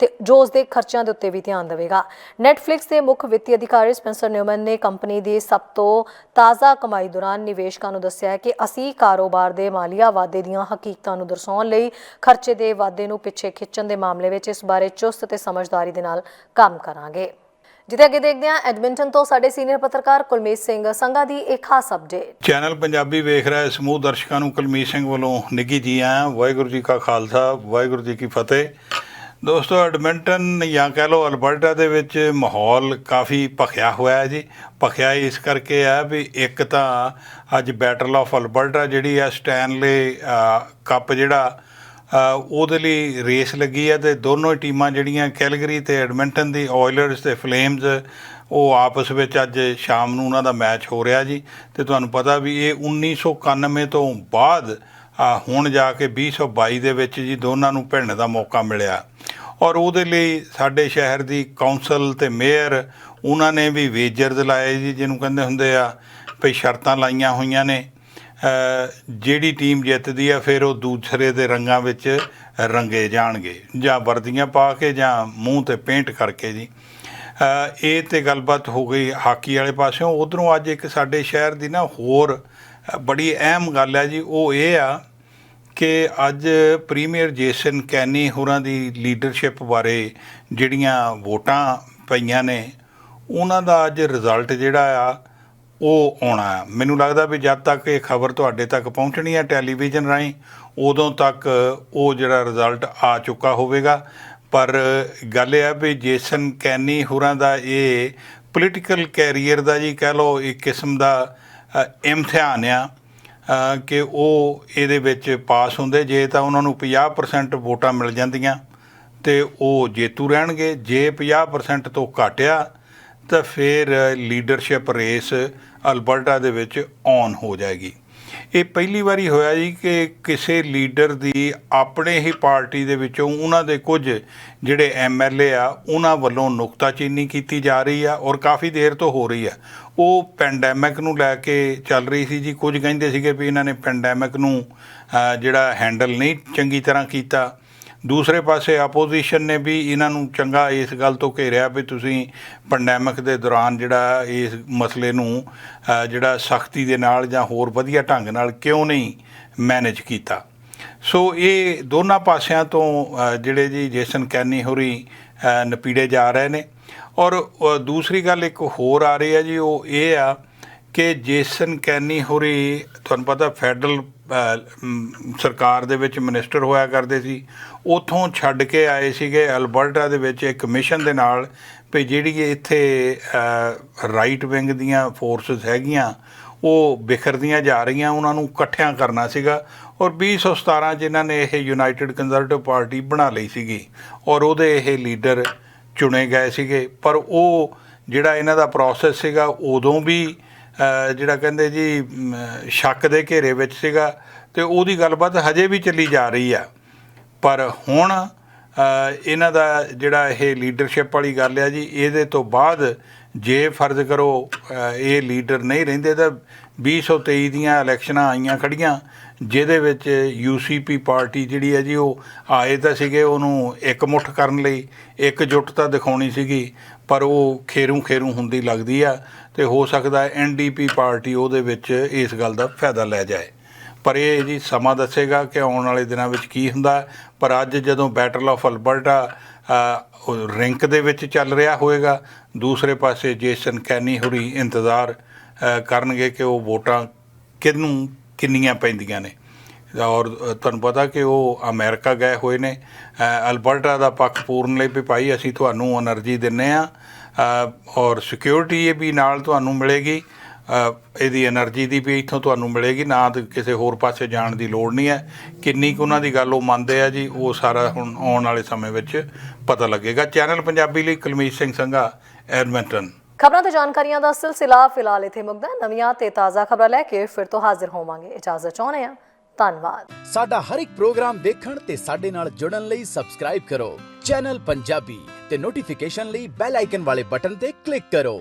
ਤੇ ਜੋ ਉਸਦੇ ਖਰਚਿਆਂ ਦੇ ਉੱਤੇ ਵੀ ਧਿਆਨ ਦੇਵੇਗਾ। ਨੈਟਫਲਿਕਸ ਦੇ ਮੁੱਖ ਵਿੱਤੀ ਅਧਿਕਾਰੀ ਸਪੈਂਸਰ ਨਿਊਮਨ ਨੇ ਕੰਪਨੀ ਦੀ ਸਭ ਤੋਂ ਤਾਜ਼ਾ ਕਮਾਈ ਦੌਰਾਨ ਨਿਵੇਸ਼ਕਾਂ ਨੂੰ ਦੱਸਿਆ ਕਿ ਅਸੀਂ ਕਾਰੋਬਾਰ ਦੇ ਮਾਲੀਆ ਵਾਧੇ ਦੀਆਂ ਹਕੀਕਤਾਂ ਨੂੰ ਦਰਸਾਉਣ ਲਈ ਖਰਚੇ ਦੇ ਵਾਧੇ ਨੂੰ ਪਿੱਛੇ ਖਿੱਚਣ ਦੇ ਮਾਮਲੇ ਵਿੱਚ ਇਸ ਬਾਰੇ ਚੁਸਤ ਤੇ ਸਮਝਦਾਰੀ ਦੇ ਨਾਲ ਕੰਮ ਕਰਾਂਗੇ। ਜਿੱਥੇ ਅੱਗੇ ਦੇਖਦੇ ਹਾਂ ਐਡਮਿੰਟਨ ਤੋਂ ਸਾਡੇ ਸੀਨੀਅਰ ਪੱਤਰਕਾਰ ਕੁਲਮੀਤ ਸਿੰਘ ਸੰਘਾ ਦੀ ਇੱਕ ਖਾਸ ਅਪਡੇਟ। ਚੈਨਲ ਪੰਜਾਬੀ ਵੇਖ ਰਹੇ ਸਮੂਹ ਦਰਸ਼ਕਾਂ ਨੂੰ ਕੁਲਮੀਤ ਸਿੰਘ ਵੱਲੋਂ ਨਿੱਘੀ ਜੀ ਆਇਆਂ। ਵਾਹਿਗੁਰੂ ਜੀ ਕਾ ਖਾਲਸਾ, ਵਾਹਿਗੁਰੂ ਜੀ ਕੀ ਫਤਿਹ। ਦੋਸਤੋ, ਐਡਮਿੰਟਨ ਜਾਂ ਕਹਿ ਲਓ ਅਲਬਰਟਾ ਦੇ ਵਿੱਚ ਮਾਹੌਲ ਕਾਫੀ ਭਖਿਆ ਹੋਇਆ ਹੈ ਜੀ। ਭਖਿਆ ਇਸ ਕਰਕੇ ਹੈ ਵੀ ਇੱਕ ਤਾਂ ਅੱਜ ਬੈਟਲ ਆਫ ਅਲਬਰਟਾ ਜਿਹੜੀ ਆ ਸਟੈਨਲੇ ਕੱਪ ਜਿਹੜਾ ਉਹਦੇ ਲਈ ਰੇਸ ਲੱਗੀ ਹੈ ਤੇ ਦੋਨੋਂ ਹੀ ਟੀਮਾਂ ਜਿਹੜੀਆਂ ਕੈਲਗਰੀ ਤੇ ਐਡਮਿੰਟਨ ਦੀ ਆਇਲਰਸ ਤੇ ਫਲੇਮਸ ਉਹ ਆਪਸ ਵਿੱਚ ਅੱਜ ਸ਼ਾਮ ਨੂੰ ਉਹਨਾਂ ਦਾ ਮੈਚ ਹੋ ਰਿਹਾ ਜੀ। ਤੇ ਤੁਹਾਨੂੰ ਪਤਾ ਵੀ ਇਹ 1991 ਤੋਂ ਬਾਅਦ ਹੁਣ ਜਾ ਕੇ 2022 ਦੇ ਵਿੱਚ ਜੀ ਦੋਨਾਂ ਨੂੰ ਭਿੜਨ ਦਾ ਮੌਕਾ ਮਿਲਿਆ ਔਰ ਉਹਦੇ ਲਈ ਸਾਡੇ ਸ਼ਹਿਰ ਦੀ ਕੌਂਸਲ ਤੇ ਮੇਅਰ ਉਹਨਾਂ ਨੇ ਵੀ ਵੇਜਰਸ ਲਾਏ ਜੀ, ਜਿਹਨੂੰ ਕਹਿੰਦੇ ਹੁੰਦੇ ਆ ਭਈ ਸ਼ਰਤਾਂ ਲਾਈਆਂ ਹੋਈਆਂ ਨੇ। ਜਿਹੜੀ ਟੀਮ ਜਿੱਤਦੀ ਆ ਫਿਰ ਉਹ ਦੂਸਰੇ ਦੇ ਰੰਗਾਂ ਵਿੱਚ ਰੰਗੇ ਜਾਣਗੇ, ਜਾਂ ਵਰਦੀਆਂ ਪਾ ਕੇ ਜਾਂ ਮੂੰਹ ਤੇ ਪੇਂਟ ਕਰਕੇ ਜੀ। ਇਹ ਤੇ ਗੱਲਬਾਤ ਹੋ ਗਈ ਹਾਕੀ ਵਾਲੇ ਪਾਸਿਓਂ। ਉੱਧਰੋਂ ਅੱਜ ਇੱਕ ਸਾਡੇ ਸ਼ਹਿਰ ਦੀ ਨਾ ਹੋਰ ਬੜੀ ਅਹਿਮ ਗੱਲ ਹੈ ਜੀ, ਉਹ ਇਹ ਆ ਕਿ ਅੱਜ ਪ੍ਰੀਮੀਅਰ ਜੇਸਨ ਕੈਨੀ ਹੋਰਾਂ ਦੀ ਲੀਡਰਸ਼ਿਪ ਬਾਰੇ ਜਿਹੜੀਆਂ ਵੋਟਾਂ ਪਈਆਂ ਨੇ ਉਹਨਾਂ ਦਾ ਅੱਜ ਰਿਜ਼ਲਟ ਜਿਹੜਾ ਆ ਉਹ ਆਉਣਾ ਆ। ਮੈਨੂੰ ਲੱਗਦਾ ਵੀ ਜਦ ਤੱਕ ਇਹ ਖਬਰ ਤੁਹਾਡੇ ਤੱਕ ਪਹੁੰਚਣੀ ਹੈ ਟੈਲੀਵਿਜ਼ਨ ਰਾਹੀਂ ਉਦੋਂ ਤੱਕ ਉਹ ਜਿਹੜਾ ਰਿਜ਼ਲਟ ਆ ਚੁੱਕਾ ਹੋਵੇਗਾ। ਪਰ ਗੱਲ ਇਹ ਹੈ ਵੀ ਜੇਸਨ ਕੈਨੀ ਹੋਰਾਂ ਦਾ ਇਹ ਪੋਲੀਟੀਕਲ ਕੈਰੀਅਰ ਦਾ ਜੀ ਕਹਿ ਲਓ ਇੱਕ ਕਿਸਮ ਦਾ ਇਮਤਿਹਾਨ ਆ ਕਿ ਉਹ ਇਹਦੇ ਵਿੱਚ ਪਾਸ ਹੁੰਦੇ। ਜੇ ਤਾਂ ਉਹਨਾਂ ਨੂੰ 50% ਵੋਟਾਂ ਮਿਲ ਜਾਂਦੀਆਂ ਤੇ ਉਹ ਜੇਤੂ ਰਹਿਣਗੇ, ਜੇ 50% ਤੋਂ ਘਟਿਆ ਤਾਂ ਫਿਰ ਲੀਡਰਸ਼ਿਪ ਰੇਸ ਅਲਬਰਟਾ ਦੇ ਵਿੱਚ ਔਨ ਹੋ ਜਾਏਗੀ। ਇਹ ਪਹਿਲੀ ਵਾਰੀ ਹੋਇਆ ਜੀ ਕਿ ਕਿਸੇ ਲੀਡਰ ਦੀ ਆਪਣੇ ਹੀ ਪਾਰਟੀ ਦੇ ਵਿੱਚੋਂ ਉਹਨਾਂ ਦੇ ਕੁਝ ਜਿਹੜੇ MLA ਆ ਉਹਨਾਂ ਵੱਲੋਂ ਨੁਕਤਾਚੀਨੀ ਕੀਤੀ ਜਾ ਰਹੀ ਆ ਔਰ ਕਾਫੀ ਦੇਰ ਤੋਂ ਹੋ ਰਹੀ ਆ। ਉਹ ਪੈਂਡੈਮਿਕ ਨੂੰ ਲੈ ਕੇ ਚੱਲ ਰਹੀ ਸੀ ਜੀ। ਕੁਝ ਕਹਿੰਦੇ ਸੀਗੇ ਵੀ ਇਹਨਾਂ ਨੇ ਪੈਂਡੈਮਿਕ ਨੂੰ ਜਿਹੜਾ ਹੈਂਡਲ ਨਹੀਂ ਚੰਗੀ ਤਰ੍ਹਾਂ ਕੀਤਾ। ਦੂਸਰੇ ਪਾਸੇ ਆਪੋਜੀਸ਼ਨ ਨੇ ਵੀ ਇਹਨਾਂ ਨੂੰ ਚੰਗਾ ਇਸ ਗੱਲ ਤੋਂ ਘੇਰਿਆ ਵੀ ਤੁਸੀਂ ਪੈਂਡੈਮਿਕ ਦੇ ਦੌਰਾਨ ਜਿਹੜਾ ਇਸ ਮਸਲੇ ਨੂੰ ਜਿਹੜਾ ਸਖਤੀ ਦੇ ਨਾਲ ਜਾਂ ਹੋਰ ਵਧੀਆ ਢੰਗ ਨਾਲ ਕਿਉਂ ਨਹੀਂ ਮੈਨੇਜ ਕੀਤਾ। ਸੋ ਇਹ ਦੋਨਾਂ ਪਾਸਿਆਂ ਤੋਂ ਜਿਹੜੇ ਜੀ ਜੇਸਨ ਕੈਨੀ ਹੋਰੀ ਨਪੀੜੇ ਜਾ ਰਹੇ ਨੇ। ਔਰ ਦੂਸਰੀ ਗੱਲ ਇੱਕ ਹੋਰ ਆ ਰਹੀ ਹੈ ਜੀ, ਉਹ ਇਹ ਆ ਕਿ ਜੇਸਨ ਕੈਨੀ ਹੋਰੀ ਤੁਹਾਨੂੰ ਪਤਾ ਫੈਡਰਲ ਸਰਕਾਰ ਦੇ ਵਿੱਚ ਮਿਨਿਸਟਰ ਹੋਇਆ ਕਰਦੇ ਸੀ, ਉੱਥੋਂ ਛੱਡ ਕੇ ਆਏ ਸੀਗੇ ਅਲਬਰਟਾ ਦੇ ਵਿੱਚ ਇੱਕ ਮਿਸ਼ਨ ਦੇ ਨਾਲ ਵੀ ਜਿਹੜੀ ਇੱਥੇ ਰਾਈਟ ਵਿੰਗ ਦੀਆਂ ਫੋਰਸਿਸ ਹੈਗੀਆਂ ਉਹ ਬਿਖਰਦੀਆਂ ਜਾ ਰਹੀਆਂ, ਉਹਨਾਂ ਨੂੰ ਇਕੱਠਿਆਂ ਕਰਨਾ ਸੀਗਾ। ਔਰ 2017 'ਚ ਇਹਨਾਂ ਨੇ ਇਹ ਯੂਨਾਈਟਿਡ ਕੰਜ਼ਰਵੇਟਿਵ ਪਾਰਟੀ ਬਣਾ ਲਈ ਸੀਗੀ ਔਰ ਉਹਦੇ ਇਹ ਲੀਡਰ ਚੁਣੇ ਗਏ ਸੀਗੇ। ਪਰ ਉਹ ਜਿਹੜਾ ਇਹਨਾਂ ਦਾ ਪ੍ਰੋਸੈਸ ਸੀਗਾ ਉਦੋਂ ਵੀ ਜਿਹੜਾ ਕਹਿੰਦੇ ਜੀ ਸ਼ੱਕ ਦੇ ਘੇਰੇ ਵਿੱਚ ਸੀਗਾ ਤੇ ਉਹਦੀ ਗੱਲਬਾਤ ਹਜੇ ਵੀ ਚੱਲੀ ਜਾ ਰਹੀ ਆ। ਪਰ ਹੁਣ ਇਹਨਾਂ ਦਾ ਜਿਹੜਾ ਇਹ ਲੀਡਰਸ਼ਿਪ ਵਾਲੀ ਗੱਲ ਆ ਜੀ, ਇਹਦੇ ਤੋਂ ਬਾਅਦ ਜੇ ਫਰਜ਼ ਕਰੋ ਇਹ ਲੀਡਰ ਨਹੀਂ ਰਹਿੰਦੇ ਤਾਂ 2023 ਦੀਆਂ ਇਲੈਕਸ਼ਨਾਂ ਆਈਆਂ ਖੜੀਆਂ ਜਿਹਦੇ ਵਿੱਚ UCP ਪਾਰਟੀ ਜਿਹੜੀ ਹੈ ਜੀ ਉਹ ਆਏ ਤਾਂ ਸੀਗੇ ਉਹਨੂੰ ਇਕਮੁੱਠ ਕਰਨ ਲਈ, ਇਕਜੁੱਟਤਾ ਦਿਖਾਉਣੀ ਸੀਗੀ, ਪਰ ਉਹ ਖੇਰੂ ਹੁੰਦੀ ਲੱਗਦੀ ਆ ਤੇ ਹੋ ਸਕਦਾ NDP ਪਾਰਟੀ ਉਹਦੇ ਵਿੱਚ ਇਸ ਗੱਲ ਦਾ ਫਾਇਦਾ ਲੈ ਜਾਏ। ਪਰ ਇਹ ਜੀ ਸਮਾਂ ਦੱਸੇਗਾ ਕਿ ਆਉਣ ਵਾਲੇ ਦਿਨਾਂ ਵਿੱਚ ਕੀ ਹੁੰਦਾ। ਪਰ ਅੱਜ ਜਦੋਂ ਬੈਟਲ ਆਫ ਅਲਬਰਟਾ ਰਿੰਕ ਦੇ ਵਿੱਚ ਚੱਲ ਰਿਹਾ ਹੋਏਗਾ, ਦੂਸਰੇ ਪਾਸੇ ਜੇਸਨ ਕੈਨੀ ਹੋਰੀ ਇੰਤਜ਼ਾਰ ਕਰਨਗੇ ਕਿ ਉਹ ਵੋਟਾਂ ਕਿਹਨੂੰ ਕਿੰਨੀਆਂ ਪੈਂਦੀਆਂ ਨੇ। ਔਰ ਤੁਹਾਨੂੰ ਪਤਾ ਕਿ ਉਹ ਅਮਰੀਕਾ ਗਏ ਹੋਏ ਨੇ ਅਲਬਰਟਾ ਦਾ ਪੱਖ ਪੂਰਨ ਲਈ ਵੀ ਭਾਈ ਅਸੀਂ ਤੁਹਾਨੂੰ ਐਨਰਜੀ ਦਿੰਦੇ ਹਾਂ ਔਰ ਸਿਕਿਉਰਿਟੀ ਇਹ ਵੀ ਨਾਲ ਤੁਹਾਨੂੰ ਮਿਲੇਗੀ, ਇਹਦੀ ਐਨਰਜੀ ਦੀ ਵੀ ਇੱਥੋਂ ਤੁਹਾਨੂੰ ਮਿਲੇਗੀ, ਨਾ ਤਾਂ ਕਿਸੇ ਹੋਰ ਪਾਸੇ ਜਾਣ ਦੀ ਲੋੜ ਨਹੀਂ ਹੈ। ਕਿੰਨੀ ਕੁ ਉਹਨਾਂ ਦੀ ਗੱਲ ਉਹ ਮੰਨਦੇ ਆ ਜੀ, ਉਹ ਸਾਰਾ ਹੁਣ ਆਉਣ ਵਾਲੇ ਸਮੇਂ ਵਿੱਚ ਪਤਾ ਲੱਗੇਗਾ। ਚੈਨਲ ਪੰਜਾਬੀ ਲਈ ਕੁਲਮੀਤ ਸਿੰਘ ਸੰਘਾ, ਐਡਮਿੰਟਨ। ਖਬਰਾਂ ਤੇ ਜਾਣਕਾਰੀਆਂ ਦਾ ਸਿਲਸਿਲਾ ਫਿਲਹਾਲ ਇੱਥੇ ਮੁੱਕਦਾ। ਨਵੀਆਂ ਤੇ ਤਾਜ਼ਾ ਖਬਰਾਂ ਲੈ ਕੇ ਫਿਰ ਤੋਂ ਹਾਜ਼ਰ ਹੋਵਾਂਗੇ। ਇਜਾਜ਼ਤ ਚਾਹੁੰਦੇ ਹਾਂ। ਧੰਨਵਾਦ। ਸਾਡਾ ਹਰ ਇੱਕ ਪ੍ਰੋਗਰਾਮ ਦੇਖਣ ਤੇ ਸਾਡੇ ਨਾਲ ਜੁੜਨ ਲਈ ਸਬਸਕ੍ਰਾਈਬ ਕਰੋ ਚੈਨਲ ਪੰਜਾਬੀ ਤੇ ਨੋਟੀਫਿਕੇਸ਼ਨ ਲਈ ਬੈਲ ਆਈਕਨ ਵਾਲੇ ਬਟਨ ਤੇ ਕਲਿੱਕ ਕਰੋ।